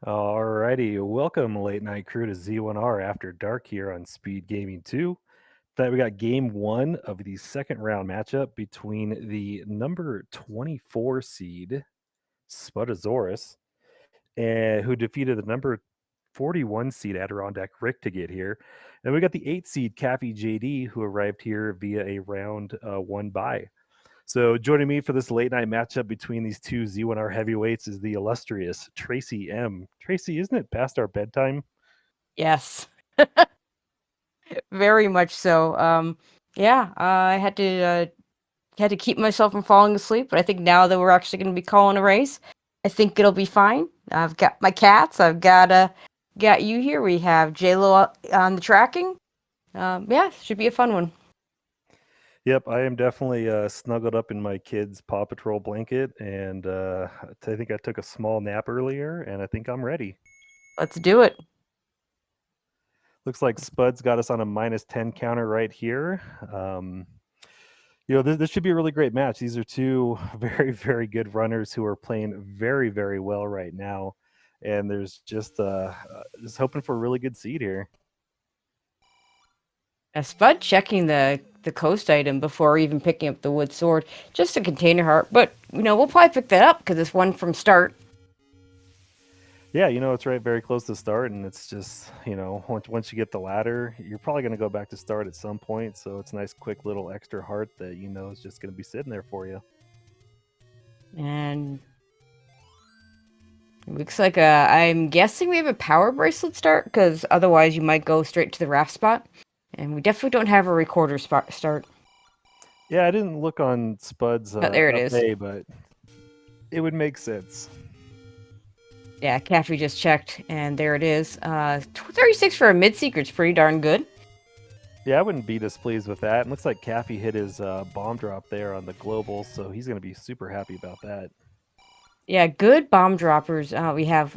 Alrighty, welcome late night crew to Z1R After Dark here on Speed Gaming 2. Tonight we got game one of the second round matchup between the number 24 seed Spudozaurus, who defeated the number 41 seed Adirondack Rick to get here. And we got the 8 seed CaffyJD who arrived here via a round one bye. So joining me for this late night matchup between these two Z1R heavyweights is the illustrious Tracy M. Tracy, isn't it past our bedtime? Yes, very much so. Yeah, I had to keep myself from falling asleep, but I think now that we're actually going to be calling a race, I think it'll be fine. I've got my cats. I've got you here. We have JLo on the tracking. Yeah, should be a fun one. Yep, I am definitely snuggled up in my kid's Paw Patrol blanket, and I think I took a small nap earlier, and I think I'm ready. Let's do it. Looks like Spud's got us on a -10 counter right here. This should be a really great match. These are two very, very good runners who are playing very, very well right now, and there's just hoping for a really good seed here. Spud checking the coast item before even picking up the wood sword, just a container heart. But we'll probably pick that up because it's one from start. Yeah, it's right very close to start, and it's just, once you get the ladder, you're probably going to go back to start at some point. So it's a nice, quick little extra heart that is just going to be sitting there for you. And it looks like I'm guessing we have a power bracelet start, because otherwise you might go straight to the raft spot. And we definitely don't have a recorder spot start. Yeah, I didn't look on Spud's Oh, there it is. update, but it would make sense. Yeah, Caffey just checked, and there it is. 36 for a mid-secret's pretty darn good. Yeah, I wouldn't be displeased with that. It looks like Caffey hit his bomb drop there on the global, so he's going to be super happy about that. Yeah, good bomb droppers. We have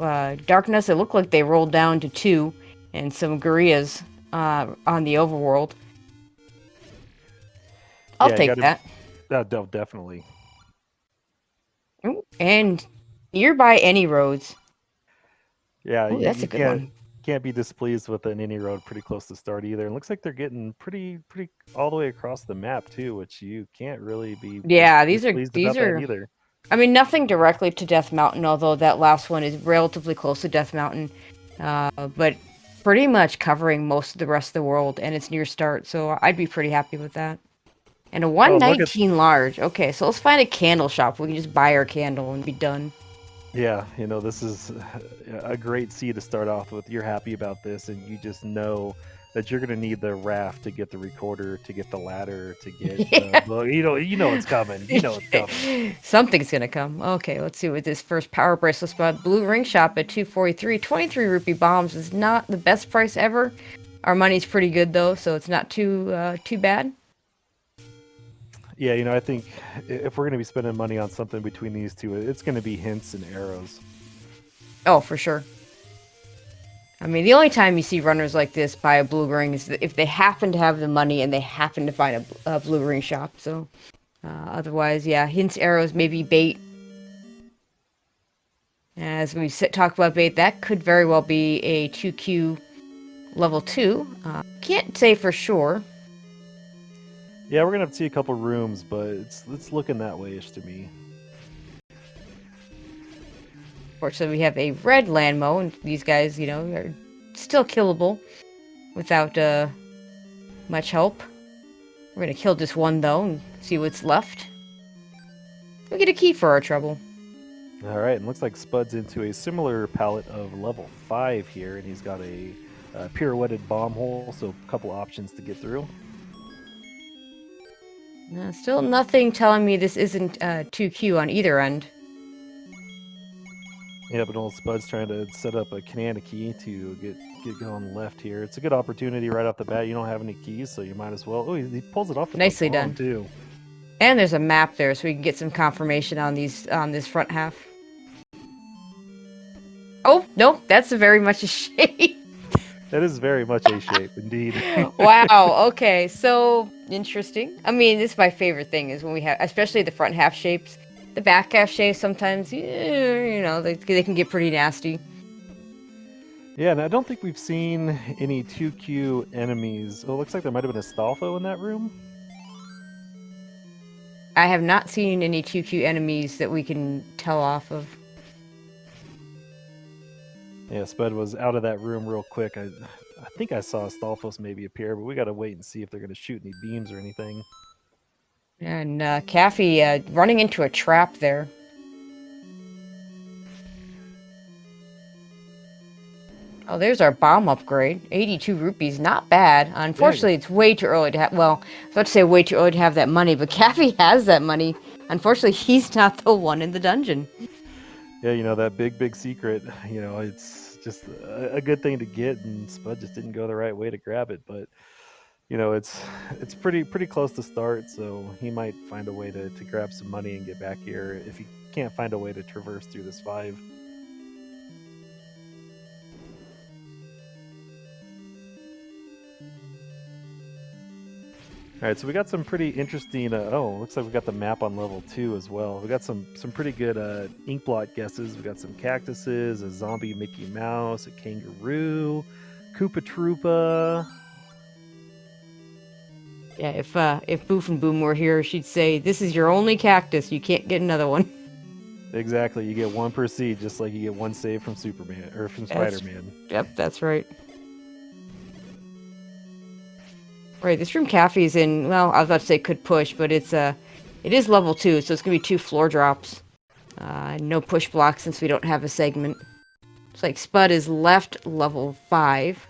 Darkness. It looked like they rolled down to 2, and some Gorillas on the overworld. I'll take that. Definitely. Ooh, and nearby any roads. Yeah, Ooh, that's a good one. Can't be displeased with an any road pretty close to start either. And looks like they're getting pretty all the way across the map too, which you can't really be displeased about that either. I mean, nothing directly to Death Mountain, although that last one is relatively close to Death Mountain. But pretty much covering most of the rest of the world, and it's near start, so I'd be pretty happy with that. And a 119 large. Okay, so let's find a candle shop. We can just buy our candle and be done. Yeah, this is a great seed to start off with. You're happy about this, and you just know that you're going to need the raft to get the recorder, to get the ladder, to get you know it's coming. You know it's coming. Something's going to come. Okay, let's see what this first power bracelet spot. Blue ring shop at 243. 23 rupee bombs is not the best price ever. Our money's pretty good though, so it's not too bad. Yeah, I think if we're going to be spending money on something between these two, it's going to be hints and arrows. Oh, for sure. I mean, the only time you see runners like this buy a blue ring is if they happen to have the money and they happen to find a blue ring shop. So, otherwise, yeah, hints, arrows, maybe bait. As we talk about bait, that could very well be a 2Q level 2. Can't say for sure. Yeah, we're gonna have to see a couple rooms, but it's looking that way-ish to me. Fortunately, we have a red landmo, and these guys, are still killable without much help. We're gonna kill just one though and see what's left. We get a key for our trouble. All right, and looks like Spud's into a similar palette of level 5 here, and he's got a pirouetted bomb hole, so a couple options to get through. Still nothing telling me this isn't 2Q on either end. Yeah, but old Spud's trying to set up a Canana key to get going left here. It's a good opportunity right off the bat. You don't have any keys, so you might as well. Oh, he pulls it off. Nicely done too. And there's a map there, so we can get some confirmation on this front half. Oh no, that's very much a shape. That is very much a shape, indeed. Wow, okay, so interesting. I mean, this is my favorite thing, is when we have, especially the front half shapes. The back half shapes sometimes, they can get pretty nasty. Yeah, and I don't think we've seen any 2Q enemies. Oh, it looks like there might have been a Stalfo in that room. I have not seen any 2Q enemies that we can tell off of. Yeah, Spud was out of that room real quick. I think I saw Stalfos maybe appear, but we got to wait and see if they're going to shoot any beams or anything. And Caffy running into a trap there. Oh, there's our bomb upgrade. 82 rupees, not bad. Unfortunately, it's way too early to have. Well, I was about to say way too early to have that money, but Caffy has that money. Unfortunately, he's not the one in the dungeon. Yeah, you know, that big secret, you know, it's just a good thing to get, and Spud just didn't go the right way to grab it. But, you know, it's pretty close to start, so he might find a way to grab some money and get back here if he can't find a way to traverse through this 5. All right, so we got some pretty interesting. Looks like we got the map on level 2 as well. We got some pretty good ink blot guesses. We got some cactuses, a zombie Mickey Mouse, a kangaroo, Koopa Troopa. Yeah, if Boof and Boom were here, she'd say, "This is your only cactus. You can't get another one." Exactly, you get 1 per seed, just like you get 1 save from Superman or from Spider-Man. Yep, that's right. Right, this room Caffey's in, well, I was about to say could push, but it is level 2, so it's gonna be 2 floor drops. No push blocks since we don't have a segment. It's like Spud is left level 5.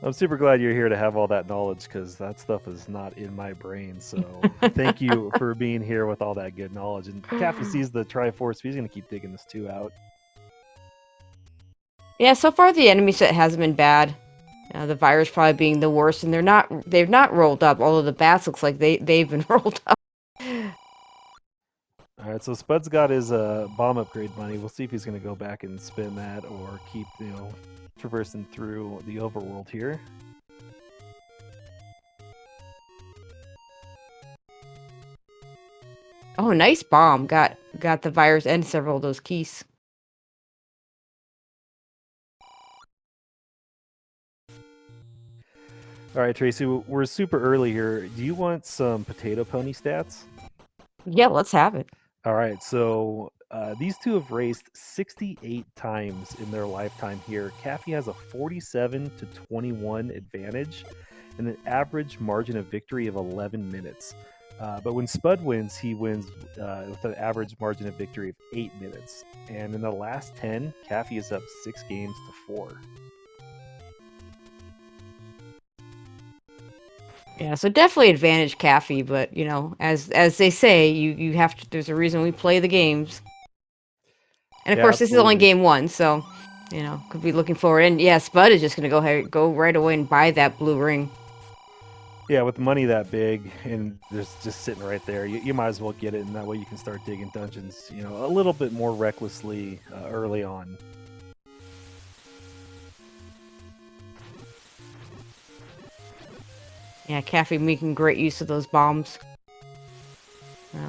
I'm super glad you're here to have all that knowledge, because that stuff is not in my brain. So thank you for being here with all that good knowledge. And Caffey sees the Triforce, he's gonna keep digging this 2 out. Yeah, so far the enemy set hasn't been bad. The virus probably being the worst, and they've not rolled up, although the bats looks like they've been rolled up. All right, so Spud's got his bomb upgrade money. We'll see if he's going to go back and spend that or keep, you know, traversing through the overworld here. Oh, nice bomb. Got the virus and several of those keys. All right, Tracy, we're super early here. Do you want some potato pony stats? Yeah, let's have it. All right, so these 2 have raced 68 times in their lifetime here. Caffey has a 47 to 21 advantage and an average margin of victory of 11 minutes. But when Spud wins, he wins with an average margin of victory of 8 minutes. And in the last 10, Caffey is up 6 games to 4. Yeah, so definitely advantage Caffey, but you know, as they say, you have to. There's a reason we play the games, and of course, this is only game 1, so you know, could be looking forward. And yeah, Spud is just gonna go right away and buy that blue ring. Yeah, with money that big and just sitting right there, you might as well get it, and that way you can start digging dungeons, you know, a little bit more recklessly early on. Yeah, Caffey making great use of those bombs.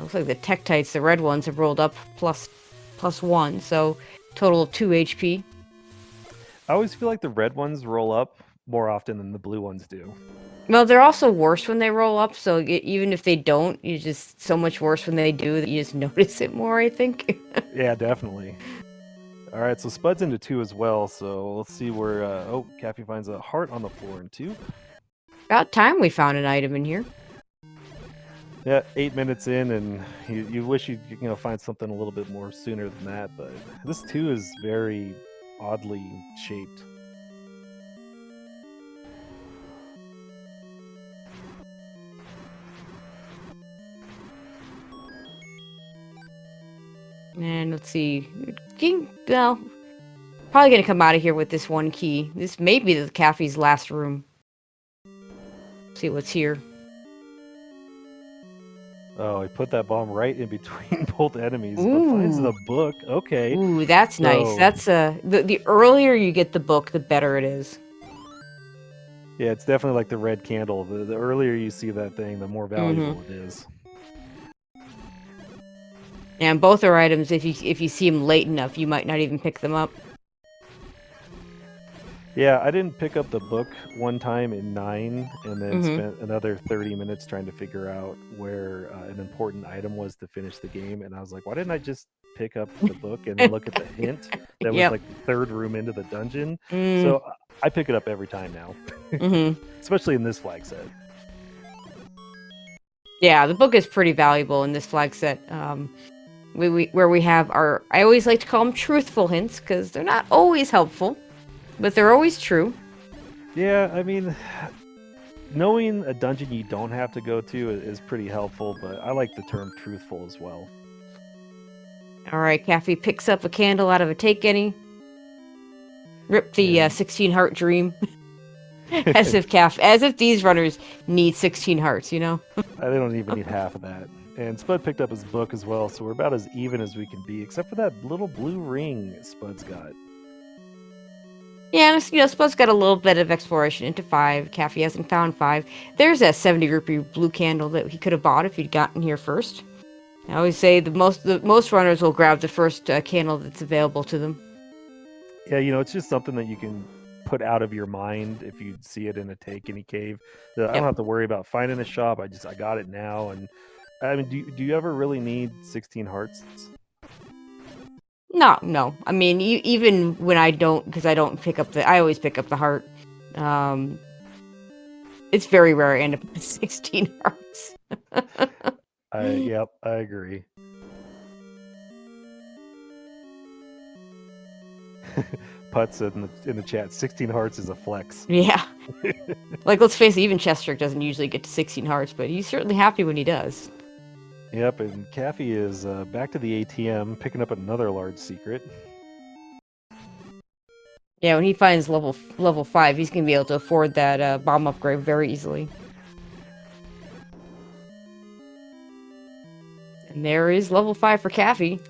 Looks like the Tektites, the red ones, have rolled up plus 1, so total of 2 HP. I always feel like the red ones roll up more often than the blue ones do. Well, they're also worse when they roll up, so even if they don't, you're just so much worse when they do that you just notice it more, I think. Yeah, definitely. All right, so Spud's into 2 as well, so let's see where... Caffey finds a heart on the floor in 2. About time we found an item in here. Yeah, 8 minutes in, and you wish you'd find something a little bit more sooner than that, but this 2 is very oddly shaped. And let's see. Well, probably gonna come out of here with this 1 key. This may be the Caffey's last room. See what's here. Oh, he put that bomb right in between both enemies, but finds the book. Okay. Ooh, that's nice. That's the earlier you get the book, the better it is. Yeah, it's definitely like the red candle. The earlier you see that thing, the more valuable it is. And both are items, if you see them late enough, you might not even pick them up. Yeah, I didn't pick up the book one time in 9 and then Mm-hmm. spent another 30 minutes trying to figure out where an important item was to finish the game. And I was like, why didn't I just pick up the book and then look at the hint that was Yep. like the third room into the dungeon? Mm. So I pick it up every time now, Mm-hmm. especially in this flag set. Yeah, the book is pretty valuable in this flag set. Where we have our, I always like to call them truthful hints because they're not always helpful, but they're always true. Yeah, I mean, knowing a dungeon you don't have to go to is pretty helpful, but I like the term truthful as well. All right, Caffey picks up a candle out of a take any. Rip the And 16 heart dream. as if these runners need 16 hearts, you know? I don't even need half of that. And Spud picked up his book as well, so we're about as even as we can be, except for that little blue ring Spud's got. Yeah, and you know, Spud's got a little bit of exploration into 5. Caffey hasn't found 5. There's that 70 rupee blue candle that he could have bought if he'd gotten here first. I always say the most runners will grab the first candle that's available to them. Yeah, it's just something that you can put out of your mind if you see it in a take any cave. I don't have to worry about finding a shop. I got it now. And I mean, do you ever really need 16 hearts? No. I mean, even when I don't, because I always pick up the heart. It's very rare I end up with 16 hearts. Yep, I agree. Putz in the chat, 16 hearts is a flex. Yeah. Like, let's face it, even Chestrick doesn't usually get to 16 hearts, but he's certainly happy when he does. Yep, and Caffey is back to the ATM, picking up another large secret. Yeah, when he finds level 5, he's gonna be able to afford that bomb upgrade very easily. And there is level 5 for Caffey.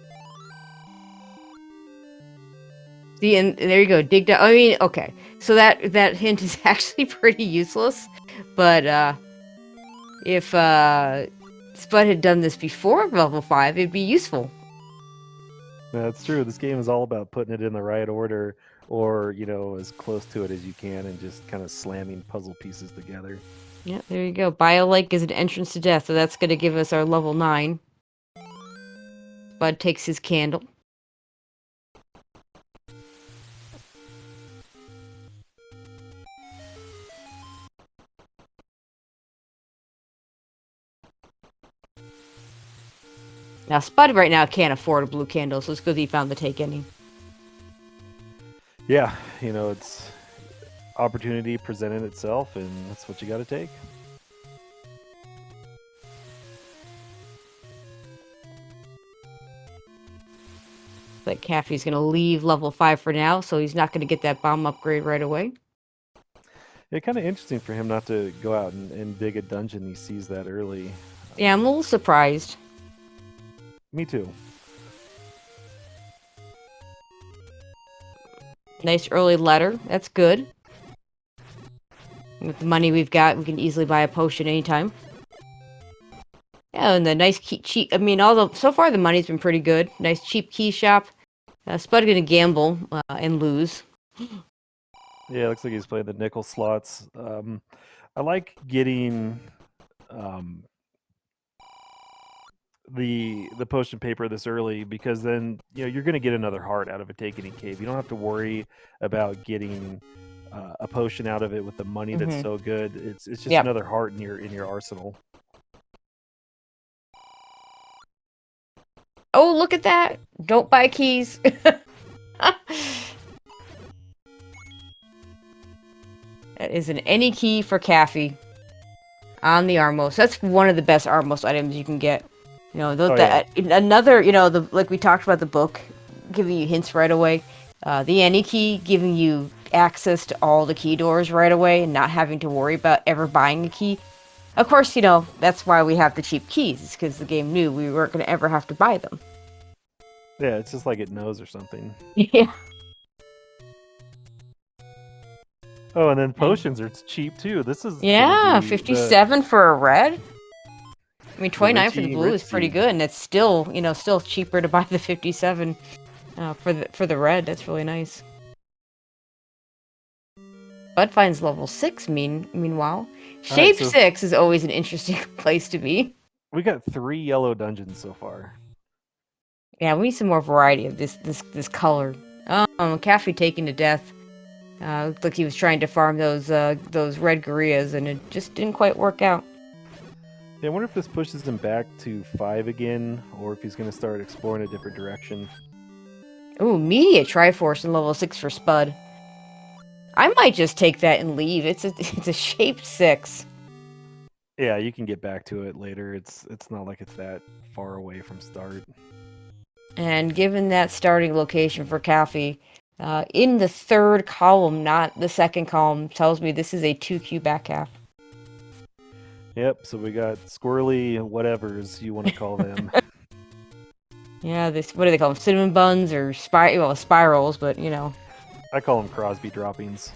See, and there you go, dig down. I mean, okay, so that hint is actually pretty useless, but if Spud had done this before level 5, it'd be useful. That's true. This game is all about putting it in the right order, or as close to it as you can, and just kind of slamming puzzle pieces together. Yeah, there you go. Bio Lake is an entrance to death, so that's going to give us our level 9. Spud takes his candle. Now, Spud right now can't afford a blue candle, so it's good that he found the take any. Yeah, it's opportunity presenting itself, and that's what you got to take. But Caffey's going to leave level 5 for now, so he's not going to get that bomb upgrade right away. Yeah, kind of interesting for him not to go out and dig a dungeon. He sees that early. Yeah, I'm a little surprised. Me too. Nice early letter. That's good. With the money we've got, we can easily buy a potion anytime. Yeah, and the nice cheap. I mean, so far the money's been pretty good. Nice cheap key shop. Spud gonna gamble and lose. Yeah, it looks like he's playing the nickel slots. I like getting the potion paper this early, because then you're going to get another heart out of a take any cave. You don't have to worry about getting a potion out of it with the money that's so good. It's just another heart in your arsenal. Oh, look at that! Don't buy keys. That is an any key for Caffey on the Armos. That's one of the best Armos items you can get. Another, like we talked about the book, giving you hints right away. The any key giving you access to all the key doors right away and not having to worry about ever buying a key. Of course, that's why we have the cheap keys, because the game knew we weren't going to ever have to buy them. Yeah, it's just like it knows or something. Yeah. Oh, and then potions are cheap too. This is 57 for a red. I mean, 29 for the blue is pretty good, and it's still, still cheaper to buy the 57 for the red. That's really nice. Spud finds level 6 meanwhile. All right, Shape so 6 is always an interesting place to be. we got 3 yellow dungeons so far. Yeah, we need some more variety of this color. Caffey taken to death. Looked like he was trying to farm those red gorillas, and it just didn't quite work out. Yeah, I wonder if this pushes him back to 5 again, or if he's going to start exploring a different direction. Ooh, immediate Triforce and level 6 for Spud. I might just take that and leave. It's a shape 6. Yeah, you can get back to it later. It's not like it's that far away from start. And given that starting location for Caffey, in the third column, not the second column, tells me this is a 2Q back half. Yep, so we got squirrely whatevers you want to call them. Yeah, what do they call them? Cinnamon buns or spirals, but you know. I call them Crosby droppings.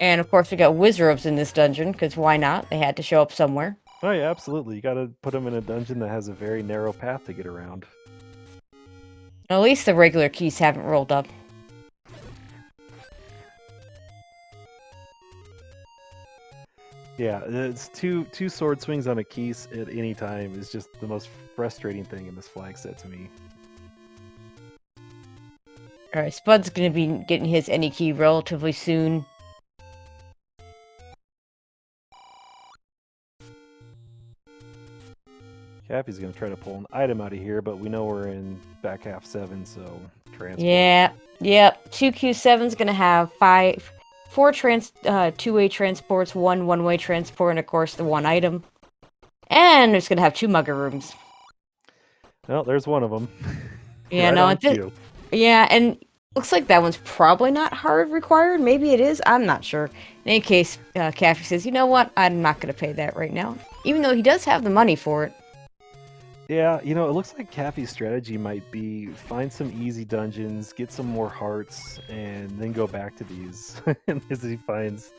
And of course, we got wizards in this dungeon, because why not? They had to show up somewhere. Oh yeah, absolutely. You got to put them in a dungeon that has a very narrow path to get around. At least the regular keys haven't rolled up. Yeah, it's two sword swings on a keys at any time is just the most frustrating thing in this flag set to me. Alright, Spud's gonna be getting his any key relatively soon. Caffey's going to try to pull an item out of here, but we know we're in back half 7, so transport. Yeah, yep. 2Q7's gonna have 4 two-way transports, 1 one-way transport, and of course the 1 item. And it's gonna have 2 mugger rooms. Well, there's one of them. Yeah, right no, yeah, and looks like that one's probably not hard required. Maybe it is. I'm not sure. In any case, Caffey says, you know what? I'm not gonna pay that right now, even though he does have the money for it. Yeah, it looks like Caffey's strategy might be find some easy dungeons, get some more hearts, and then go back to these as he finds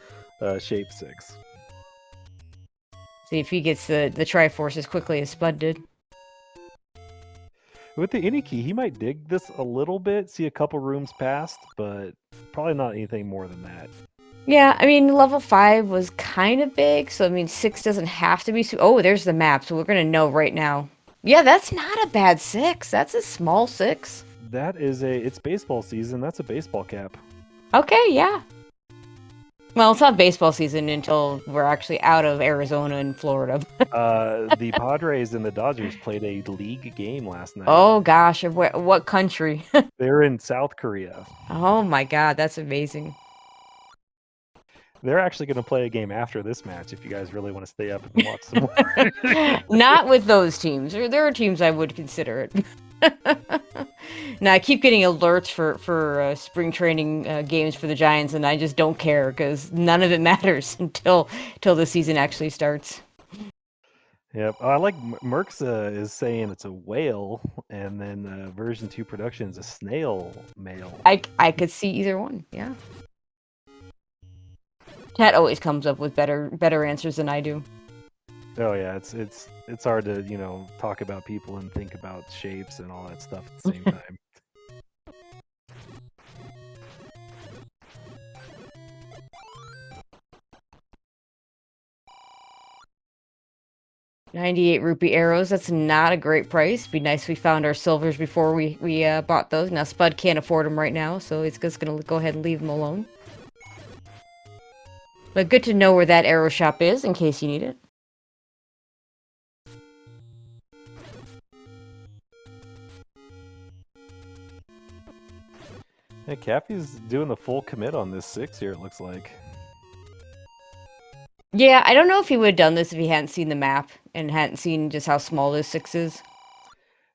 shape 6. See if he gets the Triforce as quickly as Spud did. With the any key, he might dig this a little bit, see a couple rooms past, but probably not anything more than that. Yeah, I mean, level 5 was kind of big, so I mean, 6 doesn't have to be... Oh, there's the map, so we're gonna know right now. Yeah, that's not a bad 6. That's a small 6. That is it's baseball season. That's a baseball cap. Okay, yeah. Well, it's not baseball season until we're actually out of Arizona and Florida. The Padres and the Dodgers played a league game last night. Oh gosh, what country? They're in South Korea. Oh my god, that's amazing. They're actually going to play a game after this match if you guys really want to stay up and watch some more. Not with those teams. There are teams I would consider it. Now, I keep getting alerts for spring training games for the Giants, and I just don't care because none of it matters until the season actually starts. Yep. I like Merck's is saying it's a whale, and then version 2 production is a snail male. I could see either one, yeah. Cat always comes up with better answers than I do. Oh yeah, it's hard to talk about people and think about shapes and all that stuff at the same time. 98 rupee arrows. That's not a great price. Be nice if we found our silvers before we bought those. Now Spud can't afford them right now, so it's just gonna go ahead and leave them alone. But good to know where that arrow shop is in case you need it. Hey, Caffey's doing the full commit on this 6 here, it looks like. Yeah, I don't know if he would have done this if he hadn't seen the map and hadn't seen just how small this 6 is.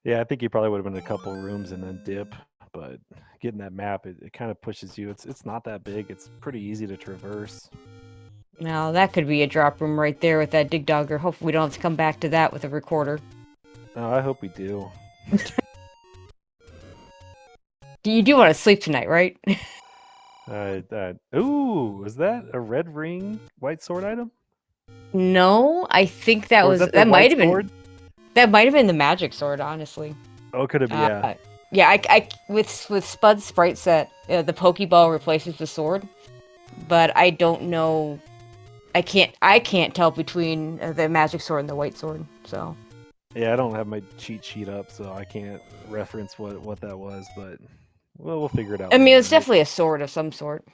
Yeah, I think he probably would have been in a couple rooms and then dip, but getting that map, it kind of pushes you. It's not that big. It's pretty easy to traverse. Now, that could be a drop room right there with that dig dogger. Hopefully we don't have to come back to that with a recorder. Oh, I hope we do. You do want to sleep tonight, right? Ooh, is that a red ring white sword item? No, I think that Or was is that the might white have been. sword? That might have been the magic sword, honestly. Oh, could it be? Yeah. Yeah, I with Spud's sprite set, the Pokeball replaces the sword, but I don't know. I can't tell between the magic sword and the white sword. So Yeah, I don't have my cheat sheet up, so I can't reference what that was, but well, we'll figure it out I mean, later, it's right? definitely a sword of some sort.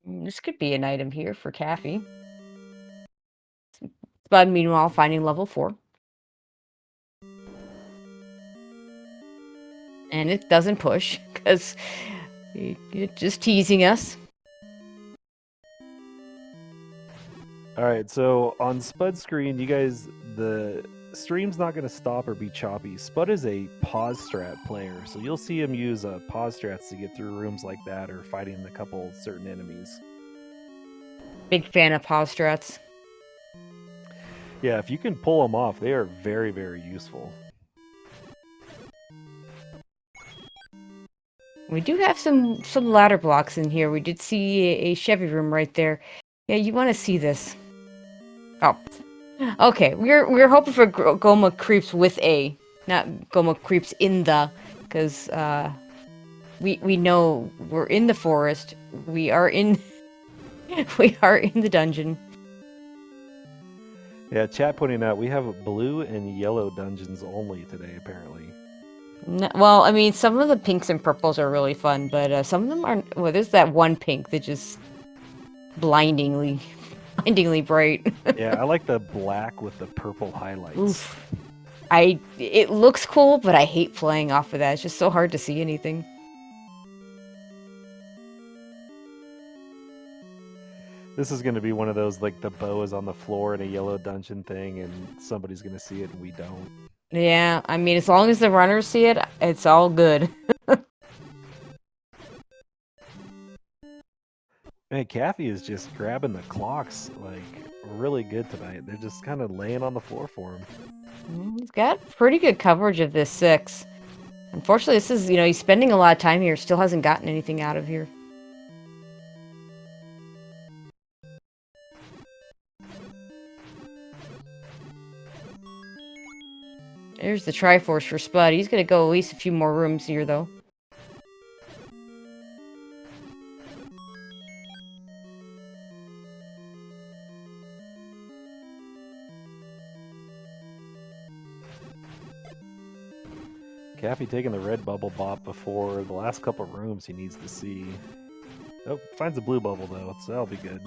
This could be an item here for Caffy. Spud, meanwhile, finding level 4. And it doesn't push, because it's just teasing us. Alright, so on Spud's screen, you guys, the stream's not going to stop or be choppy. Spud is a pause strat player, so you'll see him use pause strats to get through rooms like that or fighting a couple certain enemies. Big fan of pause strats. Yeah, if you can pull them off, they are very, very useful. We do have some ladder blocks in here. We did see a Chevy room right there. Yeah, you want to see this. Oh. Okay, we're hoping for Goma creeps with A, not Goma creeps in the, because we know we're in the forest. We are in the dungeon. Yeah, chat pointing out we have blue and yellow dungeons only today, apparently. Well, I mean, some of the pinks and purples are really fun, but some of them aren't. Well, there's that one pink that just blindingly bright. Yeah, I like the black with the purple highlights. Oof. It looks cool, but I hate playing off of that. It's just so hard to see anything. This is going to be one of those, like, the bow is on the floor in a yellow dungeon thing, and somebody's going to see it and we don't. Yeah, I mean, as long as the runners see it, it's all good. Man, Caffy is just grabbing the clocks, like, really good tonight. They're just kind of laying on the floor for him. He's got pretty good coverage of this 6. Unfortunately, this is, he's spending a lot of time here, still hasn't gotten anything out of here. There's the Triforce for Spud. He's gonna go at least a few more rooms here, though. Caffy taking the red bubble bop before the last couple rooms he needs to see. Oh, finds a blue bubble though, so that'll be good.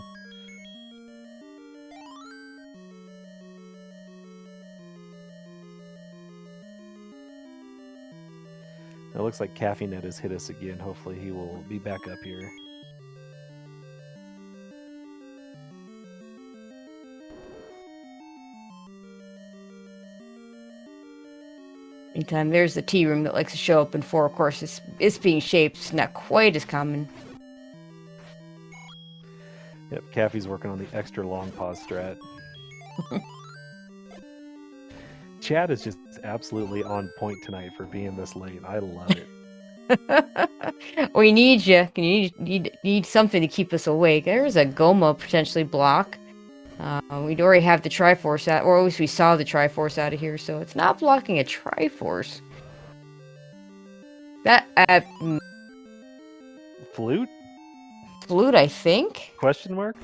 It looks like CaffyNet has hit us again. Hopefully he will be back up here. Meantime, there's the tea room that likes to show up in 4. Of course, it's being shaped. It's not quite as common. Yep, Caffy's working on the extra long pause strat. Chat is just absolutely on point tonight for being this late. I love it. We need you. You need something to keep us awake. There's a Goma potentially block. We'd already have the Triforce out, or at least we saw the Triforce out of here, so it's not blocking a Triforce. That Flute? Flute, I think. Question mark?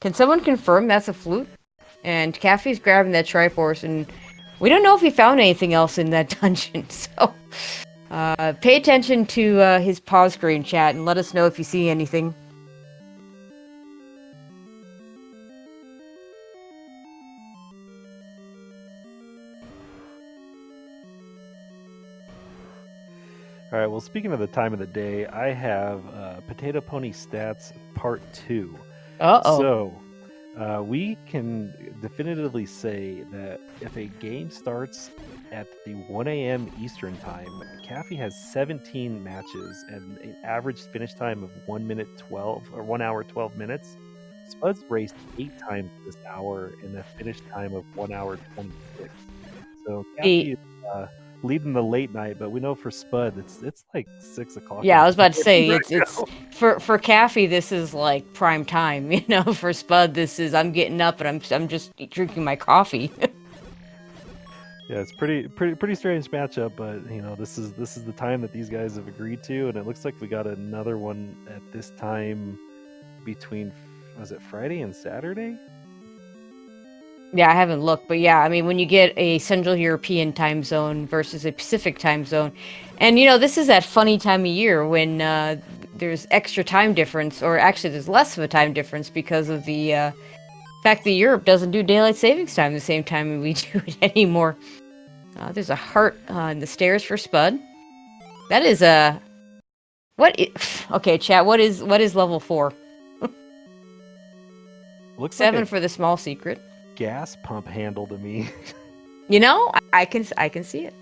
Can someone confirm that's a flute? And Caffy's grabbing that Triforce, and we don't know if he found anything else in that dungeon. So, pay attention to his pause screen, chat, and let us know if you see anything. All right, well, speaking of the time of the day, I have Potato Pony Stats Part 2. Uh-oh. So, we can definitively say that if a game starts at the 1 a.m. Eastern Time, Caffy has 17 matches and an average finish time of 1 minute 12, or 1 hour 12 minutes. Spud's raced 8 times this hour and a finish time of 1 hour 26. So, Caffy is leading the late night, but we know for Spud, it's like 6 o'clock. Yeah, I was about to say right it's for Caffy. This is like prime time, you know. For Spud, this is I'm getting up and I'm just drinking my coffee. Yeah, it's pretty strange matchup, but you know this is the time that these guys have agreed to, and it looks like we got another one at this time between was it Friday and Saturday? Yeah, I haven't looked, but yeah, I mean, when you get a Central European time zone versus a Pacific time zone, and you know, this is that funny time of year when there's extra time difference, or actually there's less of a time difference because of the fact that Europe doesn't do daylight savings time the same time we do it anymore. There's a heart in the stairs for Spud. That is a okay, chat. What is level 4? Looks 7 like a for the small secret. gas pump handle to me. You know, I can see it.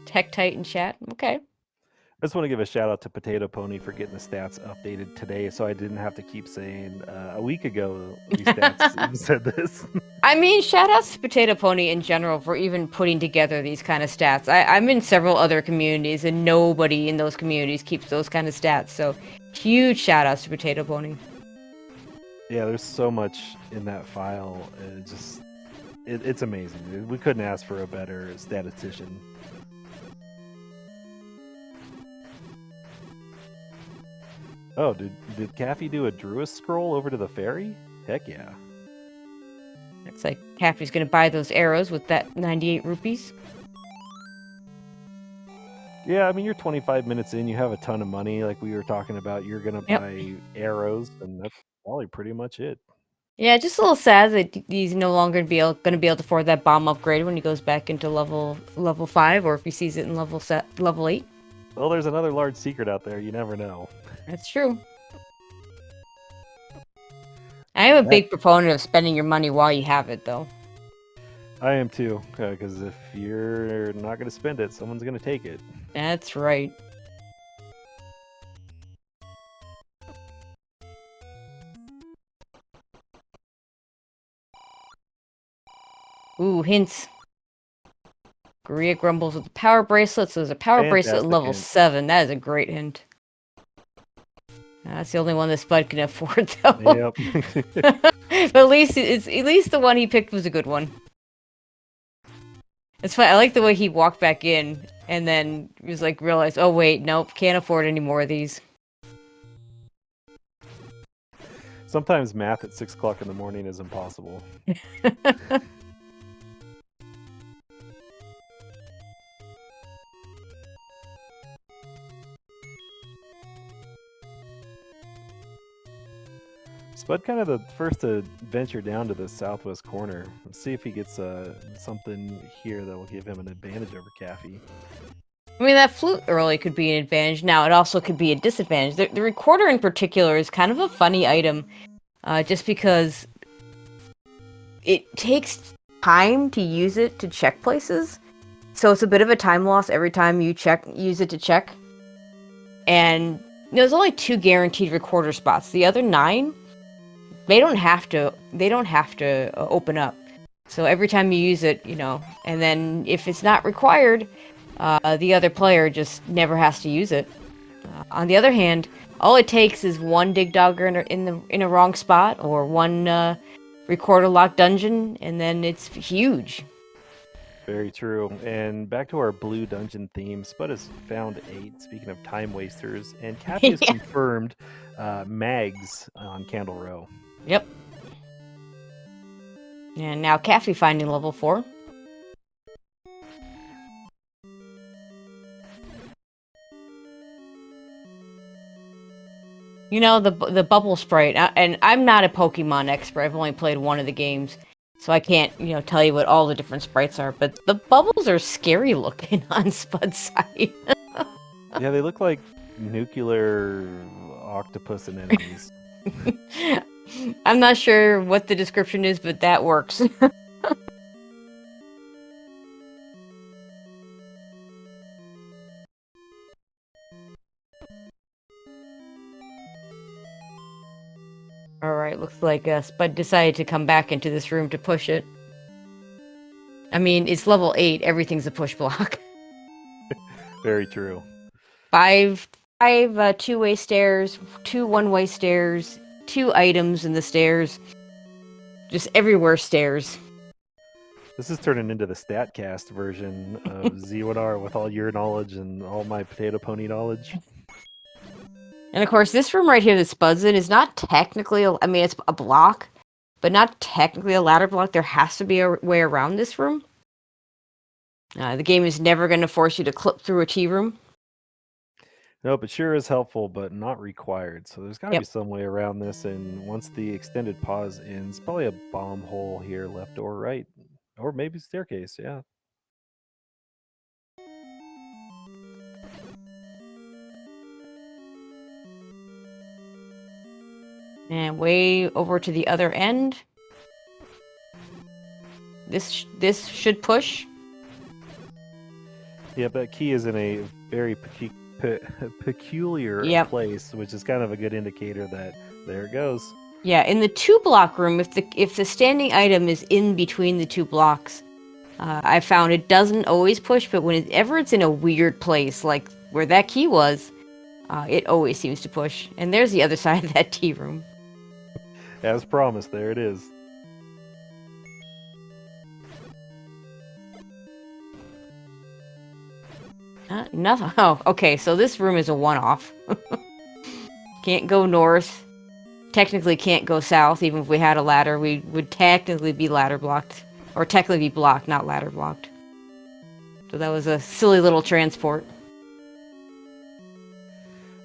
Tech Titan chat. Okay. I just want to give a shout out to Potato Pony for getting the stats updated today, so I didn't have to keep saying a week ago these stats said this. I mean, shout outs to Potato Pony in general for even putting together these kind of stats. I'm in several other communities, and nobody in those communities keeps those kind of stats. So, huge shout outs to Potato Pony. Yeah, there's so much in that file. It's amazing. We couldn't ask for a better statistician. Oh, did Caffy do a Druid scroll over to the ferry? Heck yeah. Looks like Caffy's gonna buy those arrows with that 98 rupees. Yeah, I mean, you're 25 minutes in, you have a ton of money, like we were talking about. You're gonna buy arrows, and that's probably pretty much it. Yeah, just a little sad that he's no longer gonna be able to afford that bomb upgrade when he goes back into level 5, or if he sees it in level 8. Well, there's another large secret out there. You never know. That's true. I am a big proponent of spending your money while you have it, though. I am too, because if you're not going to spend it, someone's going to take it. That's right. Ooh, hints. Korea grumbles with the power bracelet, so there's a power bracelet in level 7. That is a great hint. That's the only one that Spud can afford, though. Yep. But at least the one he picked was a good one. It's fun. I like the way he walked back in and then he was like, realized, oh wait, nope, can't afford any more of these. Sometimes math at 6 o'clock in the morning is impossible. Spud kind of the first to venture down to the southwest corner. Let's see if he gets something here that will give him an advantage over Caffy. I mean, that flute early could be an advantage. Now, it also could be a disadvantage. The recorder in particular is kind of a funny item, just because it takes time to use it to check places. So it's a bit of a time loss every time you use it to check. And there's only 2 guaranteed recorder spots. The other 9, they don't have to open up. So every time you use it, you know, and then if it's not required, the other player just never has to use it. On the other hand, all it takes is one dig dogger in a wrong spot, or one recorder locked dungeon, and then it's huge. Very true. And back to our blue dungeon theme, Spud has found 8, speaking of time wasters, and Caffy has confirmed mags on Candle Row. Yep. And now Caffy finding level 4. You know, the bubble sprite, and I'm not a Pokemon expert. I've only played one of the games, so I can't, you know, tell you what all the different sprites are, but the bubbles are scary looking on Spud's side. Yeah, they look like nuclear octopus anemones. I'm not sure what the description is, but that works. Alright. Alright, looks like Spud decided to come back into this room to push it. I mean, it's level 8, everything's a push block. Very true. Five two-way stairs, 2 one-way stairs, 2 items in the stairs. Just everywhere stairs. This is turning into the StatCast version of Z1R with all your knowledge and all my potato pony knowledge. And of course, this room right here that Spud's in is not technically, I mean, it's a block, but not technically a ladder block. There has to be a way around this room. The game is never going to force you to clip through a T room. Nope, it sure is helpful, but not required. So there's got to Yep. be some way around this. And once the extended pause ends, probably a bomb hole here, left or right, or maybe staircase. Yeah. And way over to the other end. This should push. Yeah, but key is in a very peculiar Yep. place, which is kind of a good indicator that there it goes. Yeah, in the 2-block room, if the standing item is in between the 2 blocks, I found it doesn't always push, but whenever it's in a weird place, like where that key was, it always seems to push. And there's the other side of that T room. As promised, there it is. Nothing. Oh, okay, so this room is a one-off. Can't go north. Technically can't go south, even if we had a ladder. We would technically be ladder blocked. Or technically be blocked, not ladder blocked. So that was a silly little transport.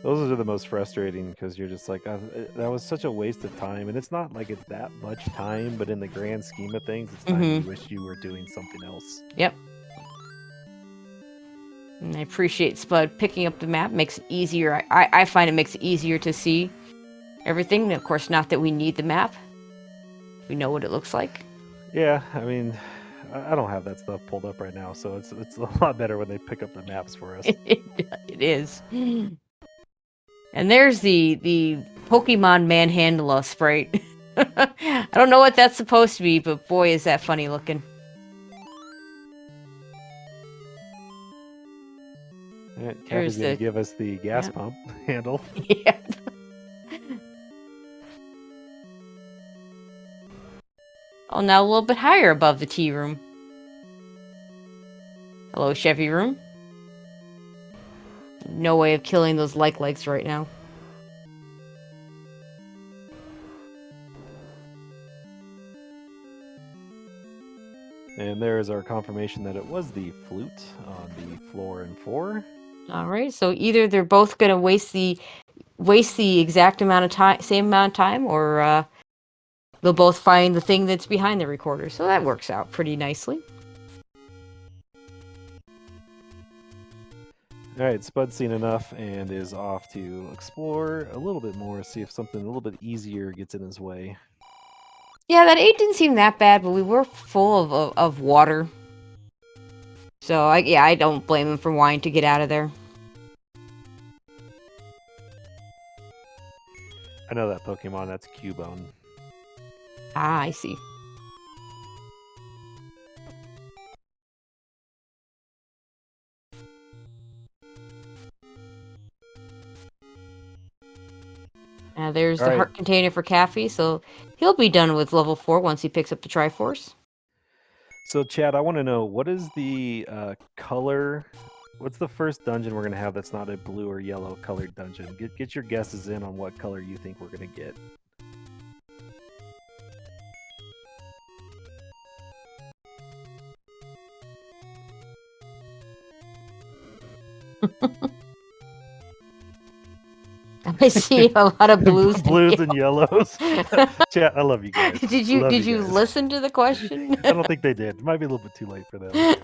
Those are the most frustrating because you're just like, that was such a waste of time. And it's not like it's that much time, but in the grand scheme of things, it's time you wish you were doing something else. Yep. And I appreciate Spud picking up the map. Makes it easier. I find it makes it easier to see everything. Of course, not that we need the map. We know what it looks like. Yeah, I mean, I don't have that stuff pulled up right now, so it's a lot better when they pick up the maps for us. It is. And there's the Pokemon manhandle us sprite. I don't know what that's supposed to be, but boy, is that funny looking. Right, Caffy's going to give us the gas pump handle. Yeah. Oh, now a little bit higher above the tea room. Hello, Chevy room. No way of killing those likes right now. And there is our confirmation that it was the flute on the floor in 4. All right, so either they're both going to waste the exact amount of time, same amount of time, or they'll both find the thing that's behind the recorder. So that works out pretty nicely. All right, Spud's seen enough and is off to explore a little bit more, see if something a little bit easier gets in his way. Yeah, that 8 didn't seem that bad, but we were full of water. So, I don't blame him for wanting to get out of there. I know that Pokemon, that's Cubone. Ah, I see. There's the heart container for Caffy, so he'll be done with level 4 once he picks up the Triforce. So, Chad, I want to know, what is the color? What's the first dungeon we're going to have that's not a blue or yellow colored dungeon? Get your guesses in on what color you think we're going to get. I see a lot of blues, and yellows. Chat, I love you guys. Did you listen to the question? I don't think they did. It might be a little bit too late for them.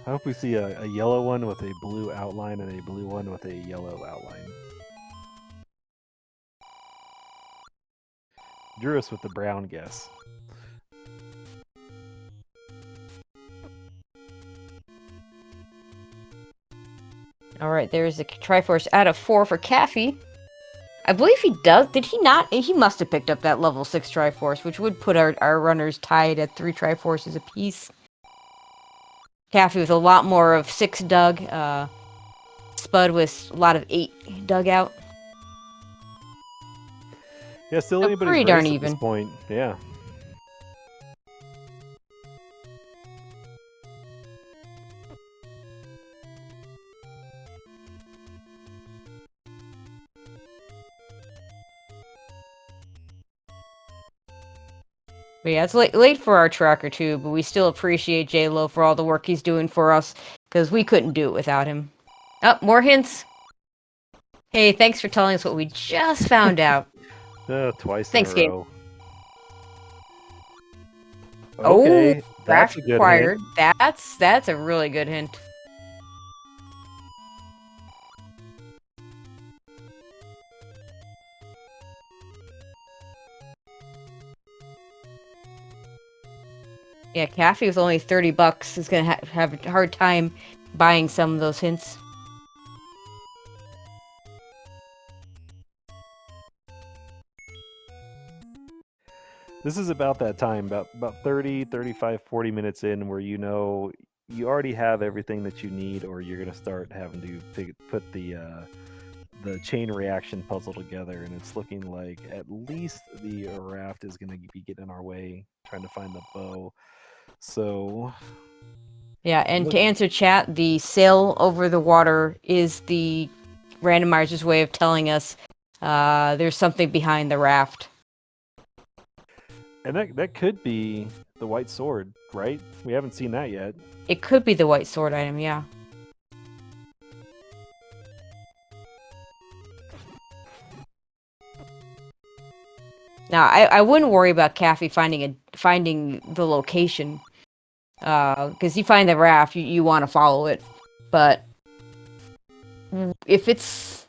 I hope we see a yellow one with a blue outline and a blue one with a yellow outline. Drew us with the brown guess. All right, there's the Triforce out of 4 for Caffy. I believe he does. Did he not? He must have picked up that level 6 Triforce, which would put our runners tied at 3 Triforces apiece. Caffy with a lot more of 6 dug. Spud with a lot of 8 dug out. Yeah, still So anybody's pretty darn race at this even. point. Yeah. But yeah, it's late for our tracker too, but we still appreciate J-Lo for all the work he's doing for us, because we couldn't do it without him. Oh, more hints. Hey, thanks for telling us what we just found out. Twice Thanks, in a game. row. Oh, Okay, that's raft a good required. hint. That's a really good hint. Yeah, Caffey with only $30 is gonna have a hard time buying some of those hints. This is about that time, about 30, 35, 40 minutes in, where you know you already have everything that you need, or you're gonna start having to put the chain reaction puzzle together, and it's looking like at least the raft is gonna be getting in our way, trying to find the bow. So Yeah, and look, to answer chat, the sail over the water is the randomizer's way of telling us there's something behind the raft. and that could be the white sword, right? We haven't seen that yet. It could be the white sword item, yeah. Now, I wouldn't worry about Caffey finding the location, because you find the raft, you want to follow it. But if it's